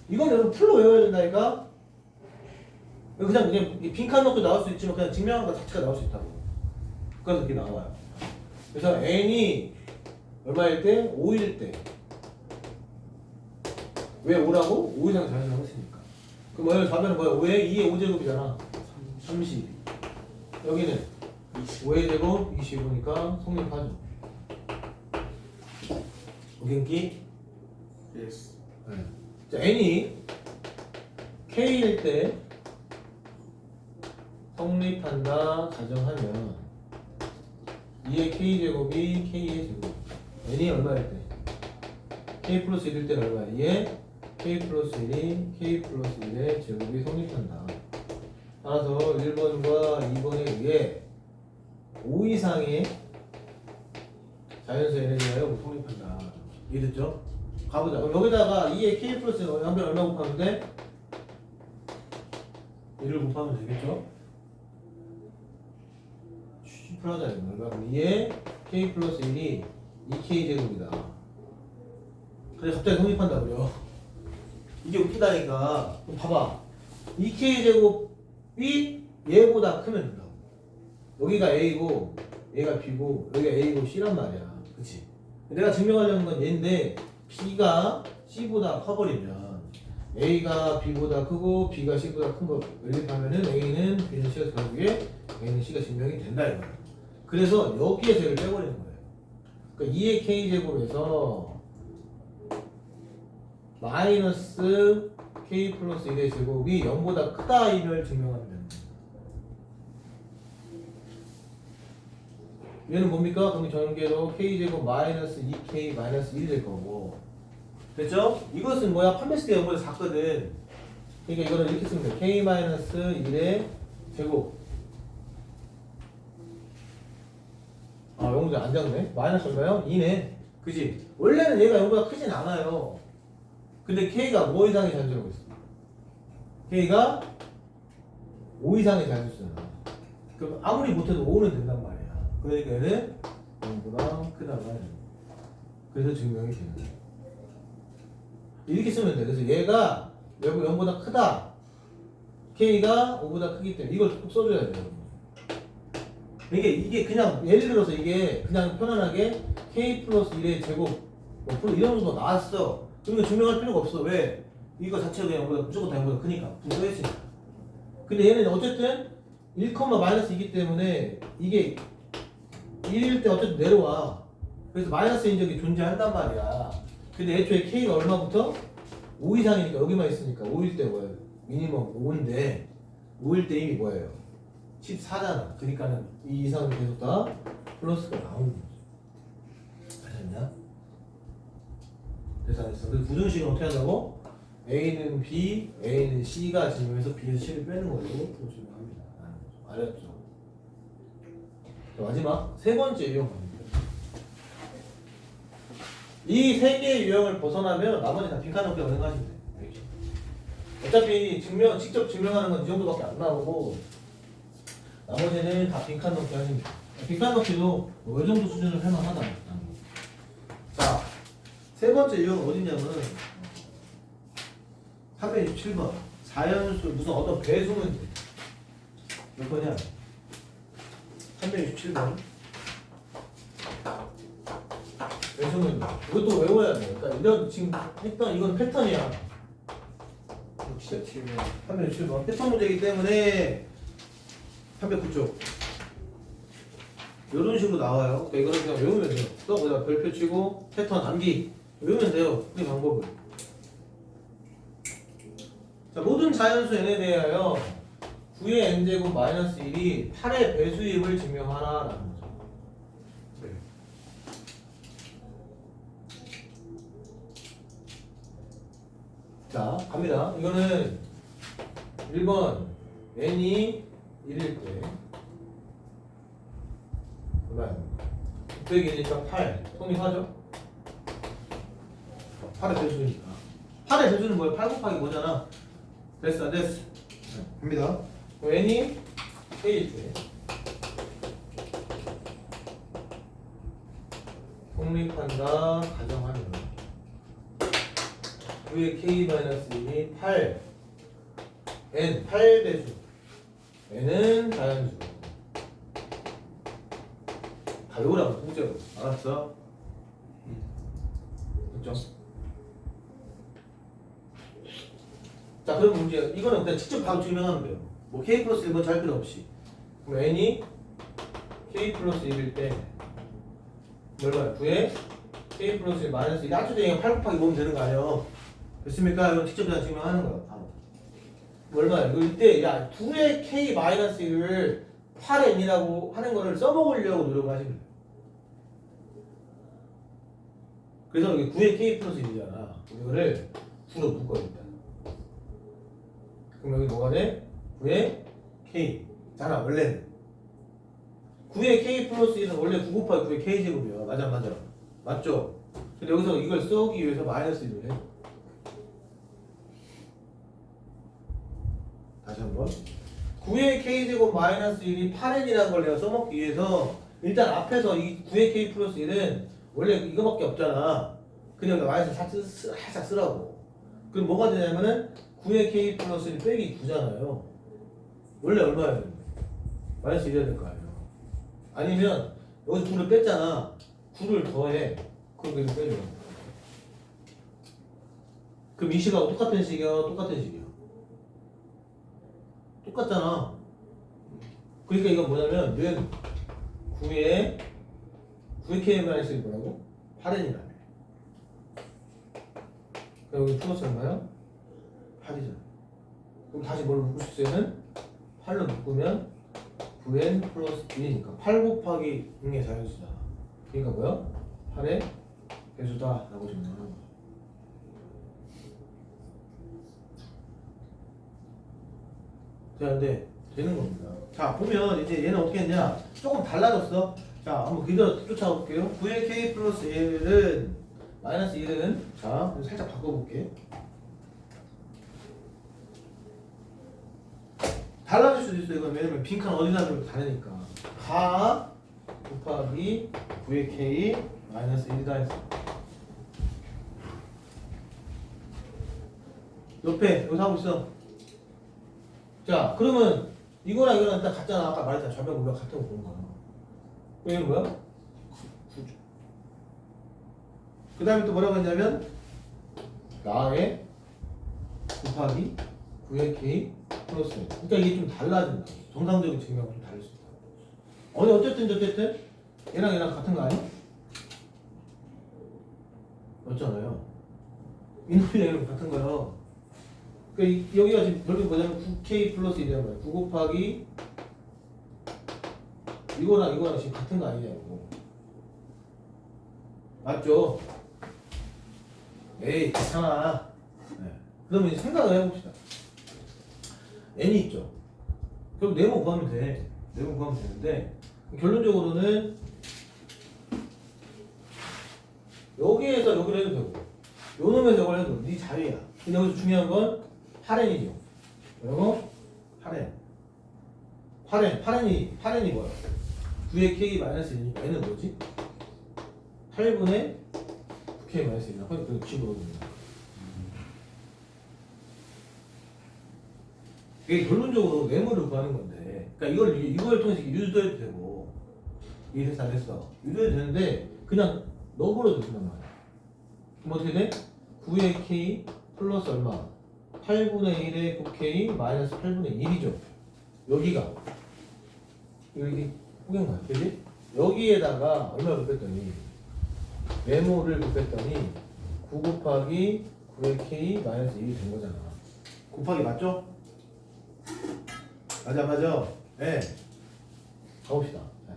이건 여러분 풀로 외워야 된다니까. 그냥 빈칸 넣고 나올 수 있지만 그냥 증명한 거 자체가 나올 수 있다고. 그래서 이렇게 나와요. 그래서 n이 얼마일 때? 5일 때. 왜 5라고? 5 이상 자연수라고 했으니까. 그럼 뭐예요? 답변은 뭐야? 5에 2의 5제곱이잖아. 30. 여기는 5의 제곱 25니까 성립하죠. 오갱기? 예스. 네. 자, n이 k일 때 성립한다 가정하면 2의 k제곱이 k의 제곱. n이 얼마일 때? k 플러스 1일 때는 얼마야? 2의 k 플러스 1이 k 플러스 1의 제곱이 성립한다. 따라서 1번과 2번에 의해 5 이상의 자연수 n에 대하여 성립한다. 이해됐죠? 가보자. 그럼 여기다가 2의 k 플러스 한변 얼마 곱하면 돼? 1을 곱하면 되겠죠? 풀하자 이거. 그럼 2의 k 플러스 1이 2k 제곱이다. 근데 갑자기 성립한다고요. 이게 웃기다니까. 그럼 봐봐. 2k 제곱이 얘보다 크면 된다고. 여기가 a고 얘가 b고 여기가 a고 c란 말이야. 그치? 내가 증명하려는 건 얘인데 b가 c보다 커버리면 a가 b보다 크고 b가 c보다 큰 거 연립하면은 a는 b는 c가 결국에 a는 c가 증명이 된다 이거야. 그래서 여기에서 얘를 빼버리는 거예요. 그러니까 2의 k제곱에서 마이너스 k 플러스 1의 제곱이 0보다 크다 이걸 증명하면 됩니다. 얘는 뭡니까? 그럼 전개로 k제곱 마이너스 2k 마이너스 1이 될 거고. 됐죠? 이것은 뭐야? 판매시 때 0보다 작거든. 그러니까 이거는 이렇게 쓰면 돼. k 마이너스 1의 제곱. 아, 0보다 안 작네? 마이너스 얼마요? 2네. 그지? 원래는 얘가 0보다 크진 않아요. 근데 k가 뭐 이상의 자연수라고 했어? k가 5 이상의 자연수잖아. 그럼 아무리 못해도 5는 된단 말이야. 그러니까 얘는 0보다 크다가 그래서 증명이 되는 거야. 이렇게 쓰면 돼. 그래서 얘가 0보다 크다. k가 5보다 크기 때문에 이걸 꼭 써줘야 돼요. 이게 그냥 예를 들어서 이게 그냥 편안하게 k 플러스 1의 제곱 뭐 이런 정도 나왔어. 그러니까 증명할 필요가 없어. 왜? 이거 자체가 그냥 무조건 다 0보다 크니까 분석했으니까. 근데 얘는 어쨌든 1, 마이너스이기 때문에 이게 1일 때 어쨌든 내려와. 그래서 마이너스 인적이 존재한단 말이야. 근데 애초에 k가 얼마부터? 5 이상이니까 여기만 있으니까 5일 때 뭐예요? 미니멈 5인데 5일 때 이미 뭐예요? 14잖아. 그러니까는 이 이상은 계속 다 플러스가 나오는 거죠. 아셨냐? 됐어. 그래서 부등식은 어떻게 한다고? A는 B, A는 C가 증명해서 B에서 C를 빼는 걸로 증명합니다. 알았죠? 자, 마지막 세 번째 유형 갑니다. 이 세 개의 유형을 벗어나면 나머지 다 빈칸 넣기 가능하시면 돼요. 알겠죠? 어차피 직접 증명하는 건 이 정도밖에 안 나오고 나머지는 다 빈칸 넣기 하십니다. 빈칸 넣기도 이 정도 수준을 할만하다. 자, 세 번째 유형은 어디냐면 327번 자연수 무슨 어떤 배수 문제. 몇 번이야? 367번 배수 문제. 이것도 외워야 돼. 그러니까 이런 지금 했던 이건 패턴이야. 367번 패턴 문제이기 때문에 309쪽 이런 식으로 나와요. 그러니까 이거는 그냥 외우면 돼요. 또 거기다 별표 치고 패턴 암기 외우면 돼요. 이 방법을. 자, 모든 자연수 n에 대하여 9의 n제곱 마이너스 1이 8의 배수임을 증명하라 라는 거죠. 네. 자, 갑니다. 이거는 1번 n이 1일 때 얼마야? 600이니까 8 성립하죠? 8의 배수니까 8의 배수는 뭐야? 8 곱하기 뭐잖아? 됐어 안 됐어? 네, 갑니다. n이 k일 때 성립한다 가정하면 그의 k-1이 8 n 8배수 n은 자연수 다 외우라고 통째로 알았어? 됐죠? 자 그럼 문제 이거는 그냥 직접 바로 증명하면 돼요. 뭐 k 플러스 1번 잘 필요 없이 그럼 n이 k 플러스 1일 때 얼마야? 9에 k 플러스 1 마이너스 1 합쳐지니까 8 곱하기 보면 되는 거 아니에요? 됐습니까? 이건 직접 그냥 증명하는 거야 바로. 얼마야? 이거 이때 야 2의 k 마이너스 1을 8의 n이라고 하는 거를 써먹으려고 노력을 하시면 돼요. 그래서 이게 9의 k 플러스 1이잖아. 이거를 9로 묶어야 된다. 그럼 여기 뭐가 돼? 9의 k 잖아 원래는 9의 k 플러스 1은 원래 9 곱하기 9의 k 제곱이야. 맞아 맞죠? 근데 여기서 이걸 써오기 위해서 마이너스 1을 해. 다시 한번 9의 k 제곱 마이너스 1이 8n이라는 걸 내가 써먹기 위해서 일단 앞에서 이 9의 k 플러스 1은 원래 이거밖에 없잖아. 그냥 마이너스 살짝 쓰라고. 그럼 뭐가 되냐면은 9의 k 플러스 1 빼기 9잖아요. 원래 얼마야 되는데? 마이너스 1이어야 될 거 아니에요. 아니면 여기서 9를 뺐잖아. 9를 더해. 그럼 여기 빼줘. 그럼 이 식하고 똑같은 식이야? 똑같은 식이야? 똑같잖아. 그러니까 이건 뭐냐면 는 9의 k 마이너스 1 뭐라고? 8n이라며. 여기 플러스 얼마야? 8이잖아. 그럼 다시 뭘 묶을 수 있어요? 8로 묶으면 9n 플러스 1이니까 8 곱하기 6의 자연수잖아. 그러니까 뭐야? 8의 배수다 라고 증명하는 거야. 자, 근데 되는 겁니다. 자, 보면 이제 얘는 어떻게 했냐? 조금 달라졌어. 자, 한번 그대로 쫓아볼게요. 9의 k 플러스 1은 마이너스 1은 자, 살짝 바꿔볼게. 달라질 수도 있어. 이건 왜냐면 빈칸 어디다 놓으면 다르니까. 가 곱하기 9의 k 마이너스 1이다 했어. 옆에 여기서 하고 있어. 자, 그러면 이거랑 이거랑 일단 같잖아. 아까 말했잖아. 좌변 우변 같은 거 보는 거야. 이건 뭐야? 9죠. 그 다음에 또 뭐라고 했냐면 나의 곱하기 9의 k 플러스. 그러니까 이게 좀 달라진다. 정상적인 증명은 좀 다를 수 있다. 어쨌든 얘랑 같은 거 아니야? 맞잖아요. 이놈이랑 얘랑 같은 거요. 그러니까 여기가 지금 결국 뭐냐면 9k 플러스 1이란 말이야. 9 곱하기 이거랑 지금 같은 거 아니냐고. 맞죠? 에이 괜찮아. 네. 그러면 이제 생각을 해봅시다. n이 있죠. 그럼 네모 구하면 돼. 네모 구하면 되는데 결론적으로는 여기에서 여기를 해도 되고 요 놈에서 이걸 해도 네 자유야. 근데 여기서 중요한 건 8n이죠. 그리고 8n. 8n이 뭐야? 9의 k 마이너스 1이니까 n은 뭐지? 8분의 9k 마이너스 1이나 그 집어넣습니다. 이게 결론적으로 네모를 구하는 건데, 그러니까 이걸 통해서 유도해도 되고, 이해됐어 안 됐어? 유도해도 되는데 그냥 넣어버려도 된단 말이야. 그럼 어떻게 돼? 9의 k 플러스 얼마? 8분의 1의 9k 마이너스 8분의 1이죠. 여기가 여기 포개인 거야, 그지? 여기에다가 얼마 곱했더니 네모를 곱했더니 9 곱하기 9의 k 마이너스 1이 된 거잖아. 곱하기 맞죠? 맞아. 네. 가봅시다. 네.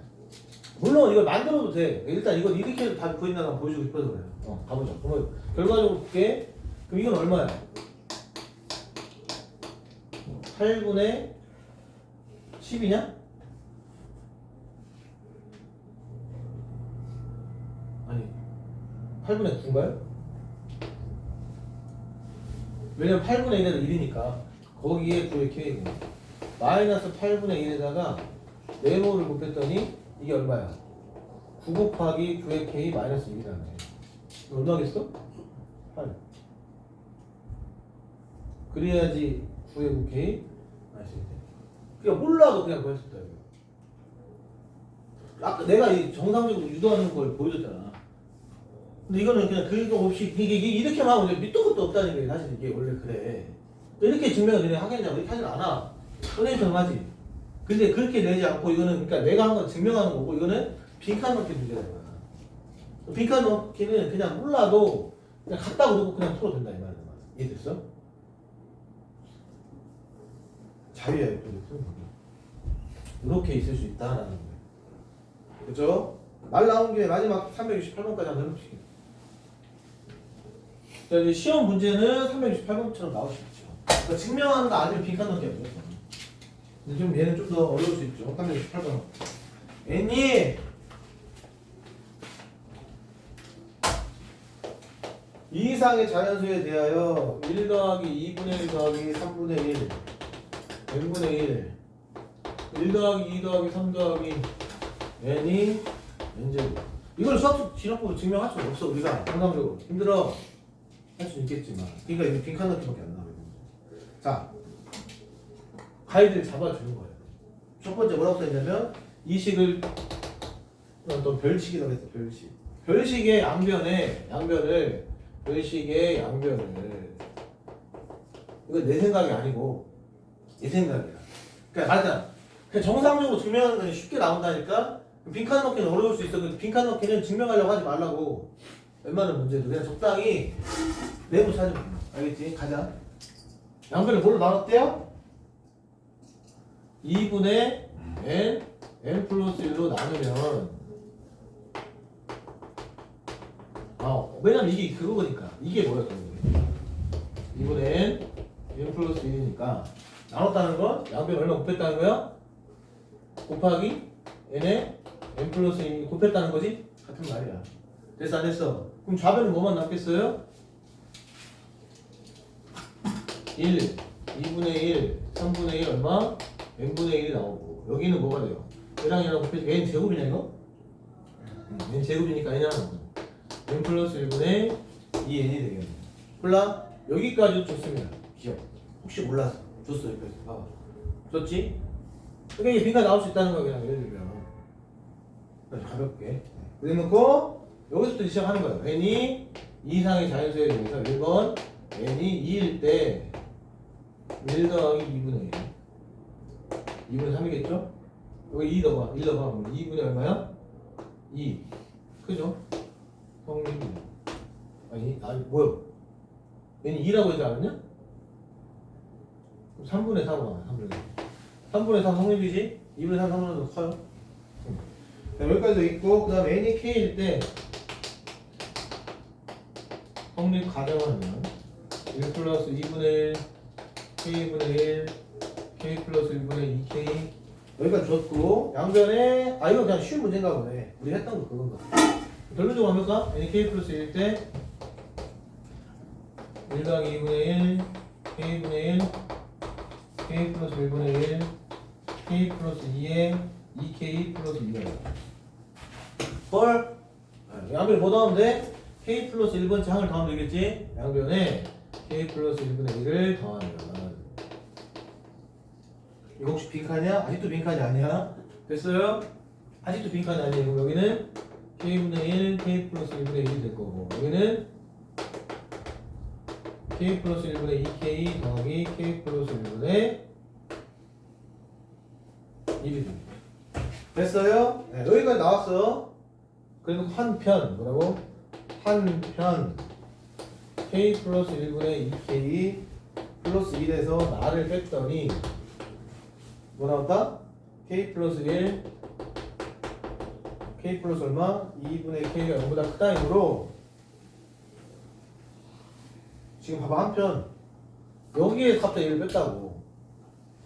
물론 이걸 만들어도 돼. 일단 이걸 이렇게 해도 답이 보인다고 보여주고 싶어서 그래요. 가보자. 그러면 결과적으로 볼게. 그럼 이건 얼마야? 8분의 10이냐? 아니 8분의 9인가요? 왜냐면 8분의 1에서 1이니까 거기에 9의 k고 마이너스 8분의 1에다가 네모를 곱했더니 이게 얼마야? 9 곱하기 9의 k 마이너스 1이라네. 이거 얼마겠어? 8. 그래야지 9의 9k 마이너스 1. 그냥 몰라도 그냥 구했었다 이거. 아까 내가 이 정상적으로 유도하는 걸 보여줬잖아. 근데 이거는 그냥 그거 없이 이게 이렇게만 하고 이제 밑도 끝도 없다는 게 사실 이게 원래 그래. 이렇게 증명을 너네 하겠냐고 이렇게 하진 않아. 선생님처럼 하지. 근데 그렇게 내지 않고 이거는 그러니까 내가 한 건 증명하는 거고 이거는 빈칸 넣기 문제라는 거야. 빈칸 넣기는 그냥 몰라도 그냥 같다고 놓고 그냥 풀어도 된다 이 말이야. 이해됐어? 자유야 이거 이렇게 있을 수 있다라는 거야. 그죠? 말 나온 김에 마지막 368번까지 한번 해봅시다. 자, 이제 시험 문제는 368번처럼 나올 수 있죠. 그러니까 증명한다 아니면 빈칸 넣기 하죠. 근데 좀 얘는 좀 더 어려울 수 있죠. 368번. 애니 이 이상의 자연수에 대하여 1 더하기 2분의 1 더하기 3분의 1 n분의 1 더하기 2 더하기 3 더하기 n이 n제곱. 이걸 수학 진학법으로 증명할 수는 없어. 우리가 정상적으로 힘들어 할 수는 있겠지만 그러니까 이거 빈칸 넣기밖에 안 나와요. 자, 가이드를 잡아주는 거예요. 첫 번째 뭐라고 써있냐면 이 식을 또 별식이라고 했어. 별식의 양변을 별식의 양변을 이거 내 생각이 아니고 내 생각이야. 그러니까 말하자면 그냥 정상적으로 증명하는 건 쉽게 나온다니까. 빈칸 넣기는 어려울 수 있어. 근데 빈칸 넣기는 증명하려고 하지 말라고. 웬만한 문제도 그냥 적당히 내부 찾으면 돼. 알겠지? 가자. 양변을 뭘로 나눴대요? 2분의 n 플러스 1로 나누면 왜냐면 이게 그거니까 이게 뭐였던 거예요? 2분의 n 플러스 1이니까 나눴다는 건 양변 얼마 곱했다는 거야? 곱하기 n에 n 플러스 1 곱했다는 거지? 같은 말이야. 됐어 안 됐어? 그럼 좌변은 뭐만 남겠어요? 1, 2분의 1, 3분의 1 얼마? n분의 1이 나오고 여기는 뭐가 돼요? 얘랑 얘랑 곱해서 n 제곱이냐 이거? n 제곱이니까 n 하나 n 플러스 1분의 2n이 되겠네. 몰라? 여기까지도 좋습니다. 기억. 혹시 몰랐어? 줬어 여기까지. 봐봐. 줬지? 그러니까 이게 빈칸 나올 수 있다는 거야 그냥 예를 들면. 가볍게. 그래놓고 여기서부터 시작하는 거예요. n이 2 이상의 자연수에 대해서 1번 n이 2일 때 1 더하기 2분의 1 2분의 3이겠죠? 여기 2 넣어봐 1 넣어봐 2분의 얼마야? 2 그죠? 성립이 아니 뭐야 n이 2라고 하지 않았냐? 3분의 4가 3분의 4 성립이지? 2분의 3 3분의 더 커요? 여기까지도 있고 그 다음에 n이 k일 때 성립 가정하면 1 플러스 2분의 1 k분의 1 k 플러스 1분의 2k 여기까지 줬고 양변에 이거 그냥 쉬운 문제인가 보네. 우리 했던 거 그건가. 결론적으로 합니까? n이 k 플러스 1일 때 1 더하기 2분의 1 k분의 1 k 플러스 1분의 1 k 플러스 2에 2k 플러스 2야. 헐? 양변에 뭐 더하면 돼? k 플러스 1번 장을 더하면 되겠지? 양변에 k 플러스 1분의 1을 더하면 이거 혹시 빈칸이야? 아직도 빈칸이 아니야? 됐어요? 아직도 빈칸이 아니에요. 그럼 여기는 k분의 1, k 플러스 1분의 1이 될 거고 여기는 k 플러스 1분의 2k 더하기 k 플러스 1분의 1이 됩니다. 됐어요? 네, 여기까지 나왔어. 그래도 한편 뭐라고? 한편 k 플러스 1분의 2k 플러스 1에서 나를 뺐더니 뭐 나왔다? k 플러스 1 k 플러스 얼마? 2분의 k가 0보다 크다 이므로 지금 봐봐 한편 여기에 갑자기 1을 뺐다고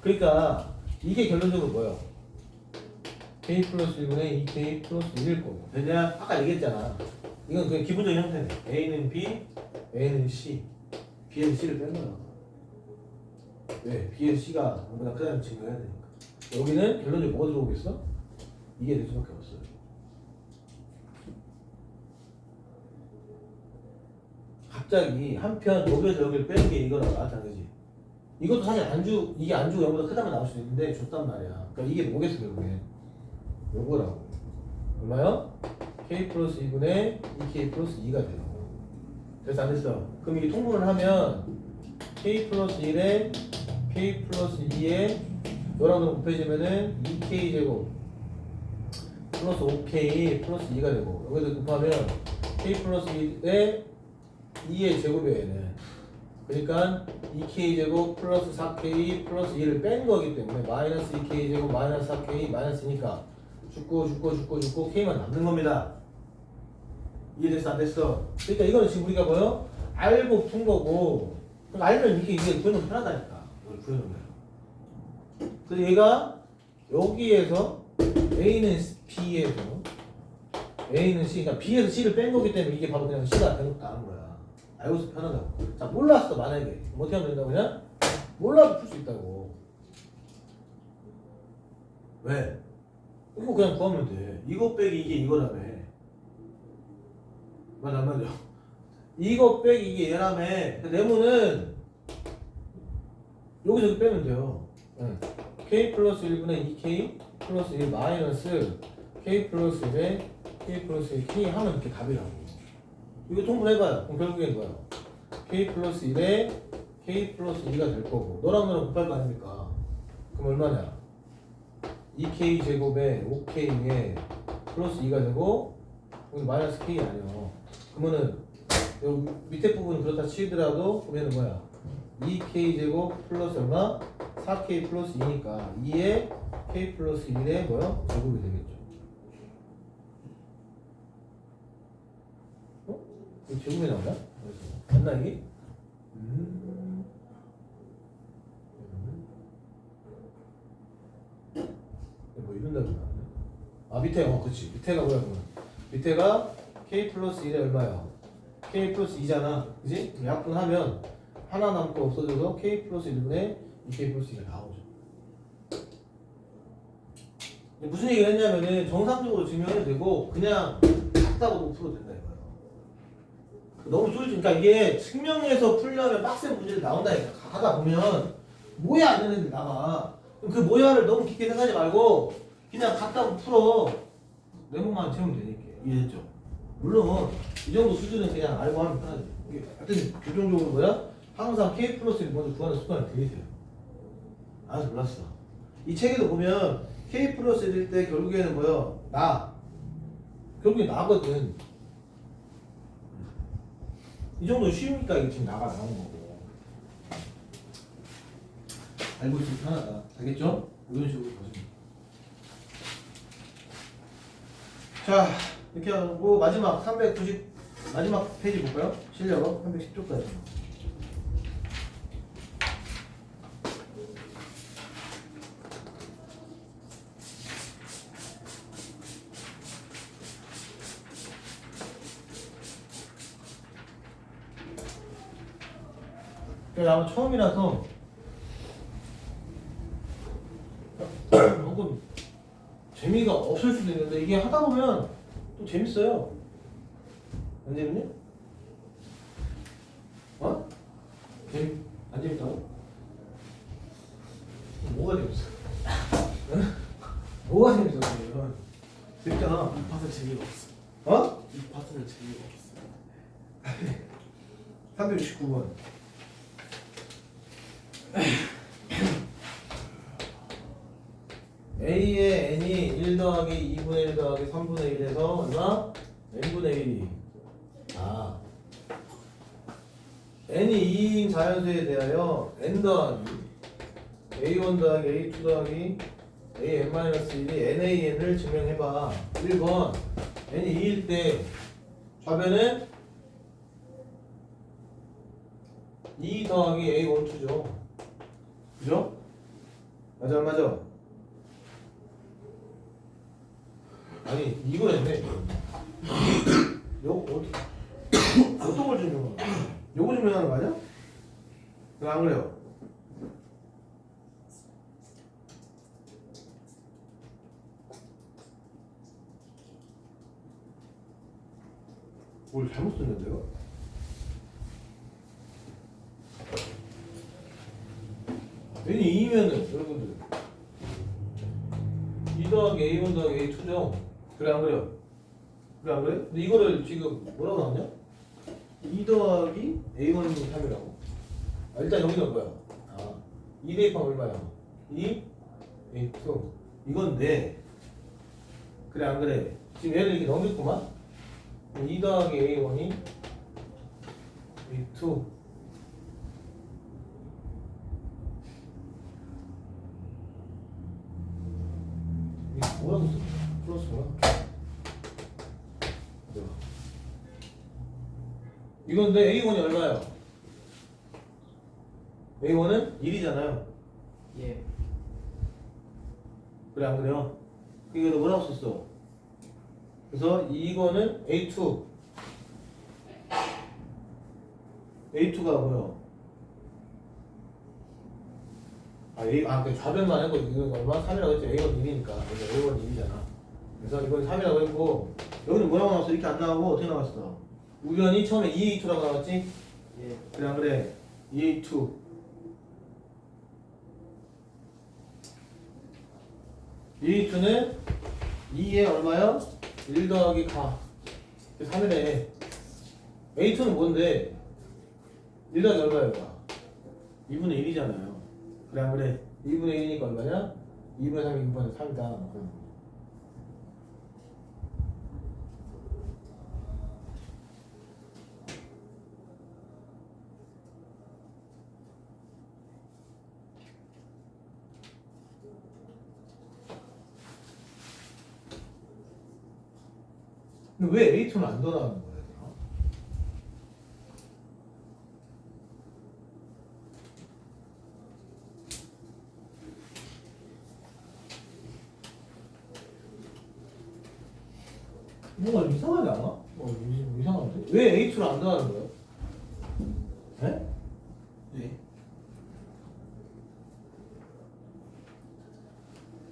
그러니까 이게 결론적으로 뭐예요? k 플러스 1분의 2k 플러스 1일 거고. 됐냐? 아까 얘기했잖아. 이건 그냥 기본적인 형태네. a는 b, a는 c. b에서 c를 뺀 거야. 왜? b에서 c가 뭐보다 크다는 증명해야 되니까. 여기는 결론적으로 뭐가 들어오겠어? 이게 될 수밖에 없어요. 갑자기 한편 여기에서 여기를 빼는 게 이거라고 나왔잖아, 그지? 이것도 사실 이게 안주가 0보다 크다면 나올 수도 있는데 줬단 말이야. 그러니까 이게 뭐겠어, 결국엔? 요거라고. 얼마요? k 플러스 2분의 2k 플러스 2가 돼요. 됐어, 안 됐어? 그럼 이게 통분을 하면 k 플러스 1에 k 플러스 2에 너랑 너 곱해지면은 2k 제곱 플러스 5k 플러스 2가 되고 여기서 곱하면 k 플러스 1에 2의 제곱이에요, 얘는. 그러니까 2k 제곱 플러스 4k 플러스 2를 뺀 거기 때문에 마이너스 2k 제곱 마이너스 4k 마이너스니까 죽고 k만 남는 겁니다. 이해됐어, 안 됐어? 그러니까 이거는 지금 우리가 뭐요? 알고 푼 거고. 그럼 알면 이게 구해놓으면 편하다니까. 이걸 구해놓으면. 그래서 얘가 여기에서 A는 B에서 A는 C, 그러니까 B에서 C를 뺀 거기 때문에 이게 바로 그냥 C가 대놓고 나온 거야. 알고서 편하다고. 자, 몰랐어, 만약에. 그럼 어떻게 하면 된다고 그냥? 몰라도 풀 수 있다고. 왜? 이거 그냥 구하면 돼. 이거 빼기 이게 이거라며. 맞아, 안 맞아? 이거 빼기 이게 얘라며. 네모는 여기서 이렇게 빼면 돼요. 응. k 플러스 1분의 2k 플러스 1 마이너스 k 플러스 1에 k 플러스 1 k 하면 이렇게 답이라고. 이거 통분해봐요. 그럼 결국엔 뭐야? k 플러스 1에 k 플러스 2가 될 거고 너랑 너랑 곱할 거 아닙니까? 그럼 얼마냐? 2k 제곱에 5k에 플러스 2가 되고 여기 마이너스 k 아니야. 그러면은 여기 밑에 부분은 그렇다 치더라도 그러면은 뭐야? 2k 제곱 플러스 얼마? 4k 플러스 2니까 2에 k 플러스 1에 뭐야? 제곱이 되겠죠. 어? 이거 제곱이 나오나? 맞나 이게? 뭐 이런 답이 나왔네. 아 밑에 그치 밑에가 뭐야 그러면 밑에가 k 플러스 1에 얼마야? k 플러스 2잖아 그치? 약분하면 하나 남고 없어져서 k 플러스 1분의 2k 플러스 2가 나오죠. 무슨 얘기를 했냐면은 정상적으로 증명해도 되고 그냥 같다고 풀어도 된다 이거예요. 너무 쫄지. 그러니까 이게 증명해서 풀려면 빡센 문제를 나온다니까. 가다 보면 모야 안 되는 데 나가. 그 모야를 너무 깊게 생각하지 말고 그냥 같다고 풀어. 내용만 채우면 되니까. 이해됐죠? 물론 이 정도 수준은 그냥 알고 하면 편하지. 이게 하여튼 교정적으로 뭐야? 항상 k 플러스를 먼저 구하는 습관을 들이세요. 아직 몰랐어. 이 책에도 보면 k 플러스일 때 결국에는 뭐야? 결국에 나거든. 이 정도 쉬우니까 이게 지금 나오는 거고. 알고 있으면 편하다. 알겠죠? 이런 식으로 보시면. 자, 이렇게 하고 마지막 390 마지막 페이지 볼까요? 실력 310쪽까지. 아마 처음이라서 조금 재미가 없을 수도 있는데 이게 하다 보면 또 재밌어요. 안 재밌니? 어? 안 재밌다고? 뭐가 재밌어? 뭐가 재밌어? 그러면? 재밌잖아. 이 파트 재미가 없어. 어? 이 파트는 재미가 없어. 369번. A의 n이 1 더하기 2분의 1 더하기 3분의 1에서 얼마? n분의 1이 n이 2인 자연수에 대하여 n 더하기 a1 더하기 a2 더하기 an-1이 nan을 증명해봐. 1번 n이 2일 때 좌변은 2 더하기 a12죠. 그죠? 맞아 안 맞아? 아니 이거였네. 요거 어떤 걸 증명하는 거야? 요거 증명하는 거 아니야? 왜 안 그래요? 뭘 잘못 썼는데요? N이 2면은 여러분들 2 더하기 A1 더하기 A2죠? 그래 안 그래요? 그래 안 그래? 근데 이거를 지금 뭐라고 나왔냐? 2 더하기 A1 3이라고. 아, 일단 여기는 뭐야? 2 대입하면 얼마야? 2 A2 이건데 그래 안 그래? 지금 얘를 이렇게 넘겼구만. 2 더하기 A1이 A2 이게 뭐라고 써? 플러스 뭐야? 이건데 A1이 얼마야? A1은 1이잖아요. 예. 그래 안 그래요? 이거 너 뭐라고 썼어? 그래서 이거는 A2 A2가 뭐야? 그 좌변만 했고 이건 얼마? 3이라고 했지. A1 1이니까 그래서 A1 1이잖아. 그래서 이건 3이라고 했고 여기는 뭐라고 나왔어? 이렇게 안 나오고 어떻게 나왔어? 우변이 처음에 2A2라고 나왔지? 예. 그래 안 그래? 2A2 2A2는 2에 얼마야? 1 더하기 가 3이네. A2는 뭔데? 1 더하기 얼마야? 2분의 1이잖아요. 그래 안 그래? 2분의 1이니까 얼마냐? 2분의 3이 2분의 3이다. 근데 왜 A2는 안 더나가는 거야? 뭔가 이상하지 않아? 이상한데? 왜 A2를 안 더하는 거야? 네? 네.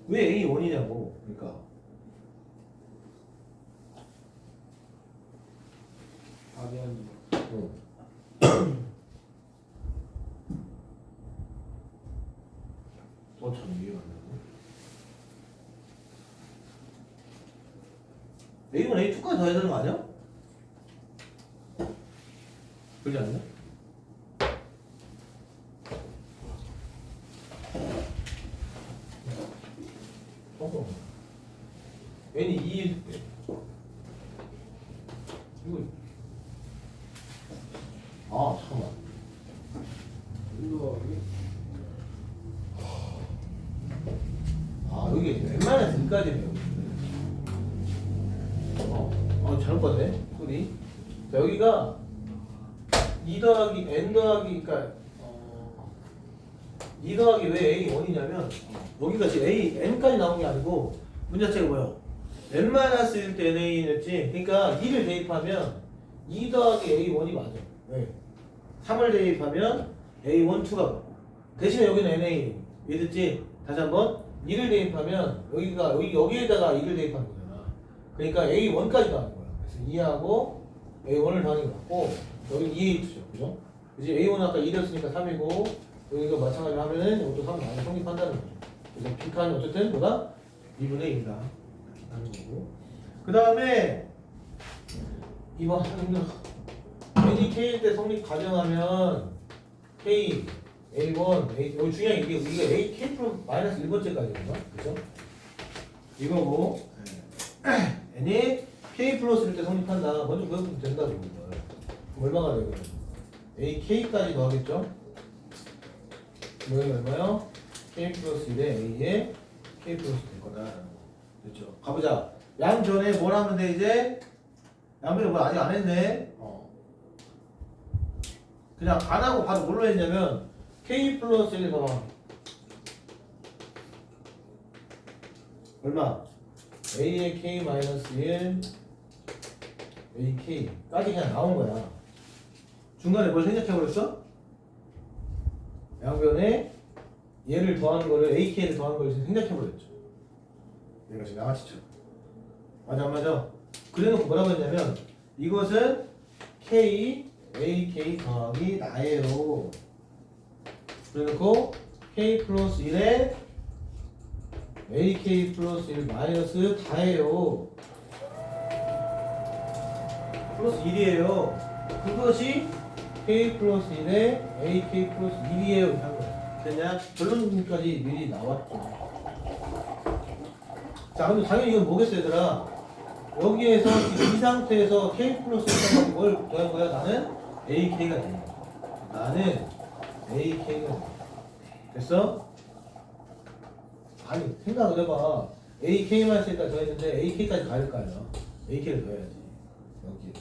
왜 A1이냐고 그러니까 아비언이. 참 이해가 안 되네. A1, A2까지 더해야 되는 거 아니야? 그러지 않냐? N이 2일 때 이거 잠깐만 이거 여기 웬만해서 2까지네요. 잘못 봤네 소리. 자 여기가 2 더하기 N 더하기 그러니까 2 더하기 왜 A1이냐면 여기가 지금 N까지 나온 게 아니고 문제 자체가 뭐야? N-1 때 NA였지. 그러니까 2를 대입하면 2 더하기 A1이 맞아. 왜? 3을 대입하면 A12가 대신에 여기는 NA 이해됐지? 다시 한번 2를 대입하면 여기에다가 2를 대입하는 거잖아. 그러니까 A1까지 더하는 거야. 그래서 2하고 A1을 더하는 거 같고 여기는 2A2죠. 그죠? 이제 A1은 아까 2였으니까 3이고 여기가 마찬가지로 하면은 이것도 3 많이 성립한다는 거죠. 그래서 B칸은 어쨌든 뭐다? 2분의 1이다. 이렇게 하는 거고. 그 다음에 이번 N이 K일 때 성립 가정하면 K, A1, A, 여기 중요한 게 우리가 A, K 프로 마이너스 1번째까지인가? 그죠? 이거고 N이 K 플러스 1때 성립한다. 먼저 그거 된다고 이거. 그럼 얼마가 되고? A, K까지 더하겠죠? 뭐가 얼마요? K 플러스 1에 A에 K 플러스 될 거다. 그렇죠? 가보자. 양변에 뭘 하면 돼 이제? 양변에 뭘 아직 안 했네? 그냥 안 하고 바로 뭘로 했냐면 K 플러스 1 봐봐. 얼마? a의 k 마이너스 1 ak까지 그냥 나온 거야. 중간에 뭘 생략해버렸어? 양변에 얘를 더하는 거를 ak를 더하는 걸 생략해버렸죠. 얘가 지금 양아치죠. 맞아 안 맞아? 그래놓고 뭐라고 했냐면 이것은 k ak 더하기 나예요. 그래놓고 k 플러스 1에 ak 플러스 1 마이너스 다예요. 플러스 1이에요. 그것이 k 플러스 1에 ak 플러스 1이에요. 이렇게 한 거야. 됐냐? 결론까지 미리 나왔죠. 자, 근데 당연히 이건 뭐겠어, 얘들아? 여기에서 지금 이 상태에서 k 플러스 1을 뭘 더한 거야? 나는 ak가 되는 거야. 나는 ak가 되는 거야. 됐어? 아니, 생각을 해봐. ak만 쓰니까 더했는데 ak까지 가야 될 거 아니야? ak를 더해야지. 여기.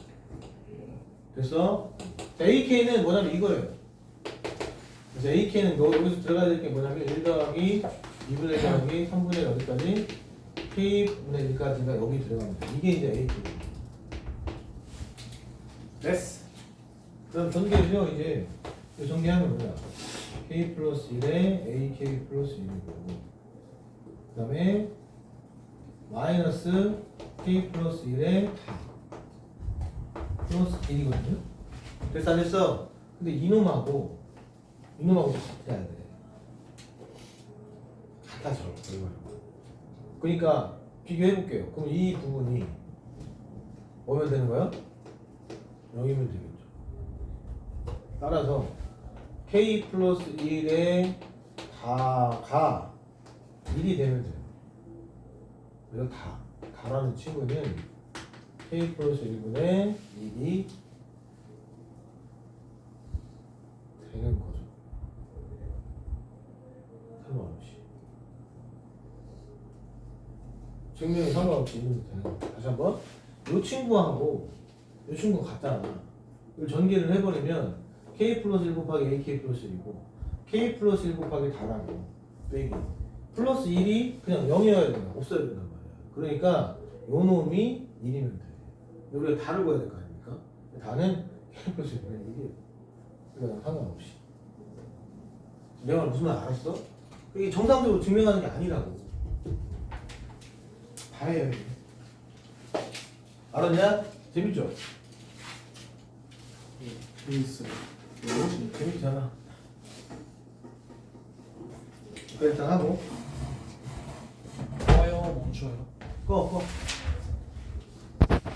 됐어? 자, ak는 뭐냐면 이거예요. 그래서 ak는 여기서 들어가야 될 게 뭐냐면 1 더하기 2분의 1 더하기 3분의 1 어디까지? k분의 1까지가 여기 들어가면 돼. 이게 이제 ak. 됐어. 그럼 전개해줘 이제. 전개하면 뭐야? k 플러스 1에 ak 플러스 1이고 그 다음에 마이너스 k 플러스 1에 플러스 1이거든요. 됐어 안 됐어? 근데 이놈하고 같아야 돼. 같아져. 그러니까 비교해 볼게요. 그럼 이 부분이 뭐면 되는 거야? 0이면 되겠죠. 따라서 k 플러스 1에 다가 1이 되면 돼요. 그래서 다라는 친구는 k 플러스 1분의 1이 되는 거죠. 상관없이. 증명이 상관없이 있는 되는 거. 다시 한번. 이 친구하고 이 친구가 같잖아. 이걸 전개를 해버리면 k 플러스 1 곱하기 ak 플러스 1이고 k 플러스 1 곱하기 다라고 빼기 플러스 1이 그냥 0이어야 된다. 없어야 된단 말이야. 그러니까 요 놈이 1이면 돼. 우리가 다를 거야 될 거 아닙니까? 다는 k 플러스 1분의 1이에요. 그러니까 상관없이. 내가 무슨 말 알았어? 이게 정상적으로 증명하는 게 아니라고. 다예요. 이게. 알았냐? 재밌죠? 재밌어요. 재밌잖아. 일단 하고 꺼요, 멈춰요. 꺼.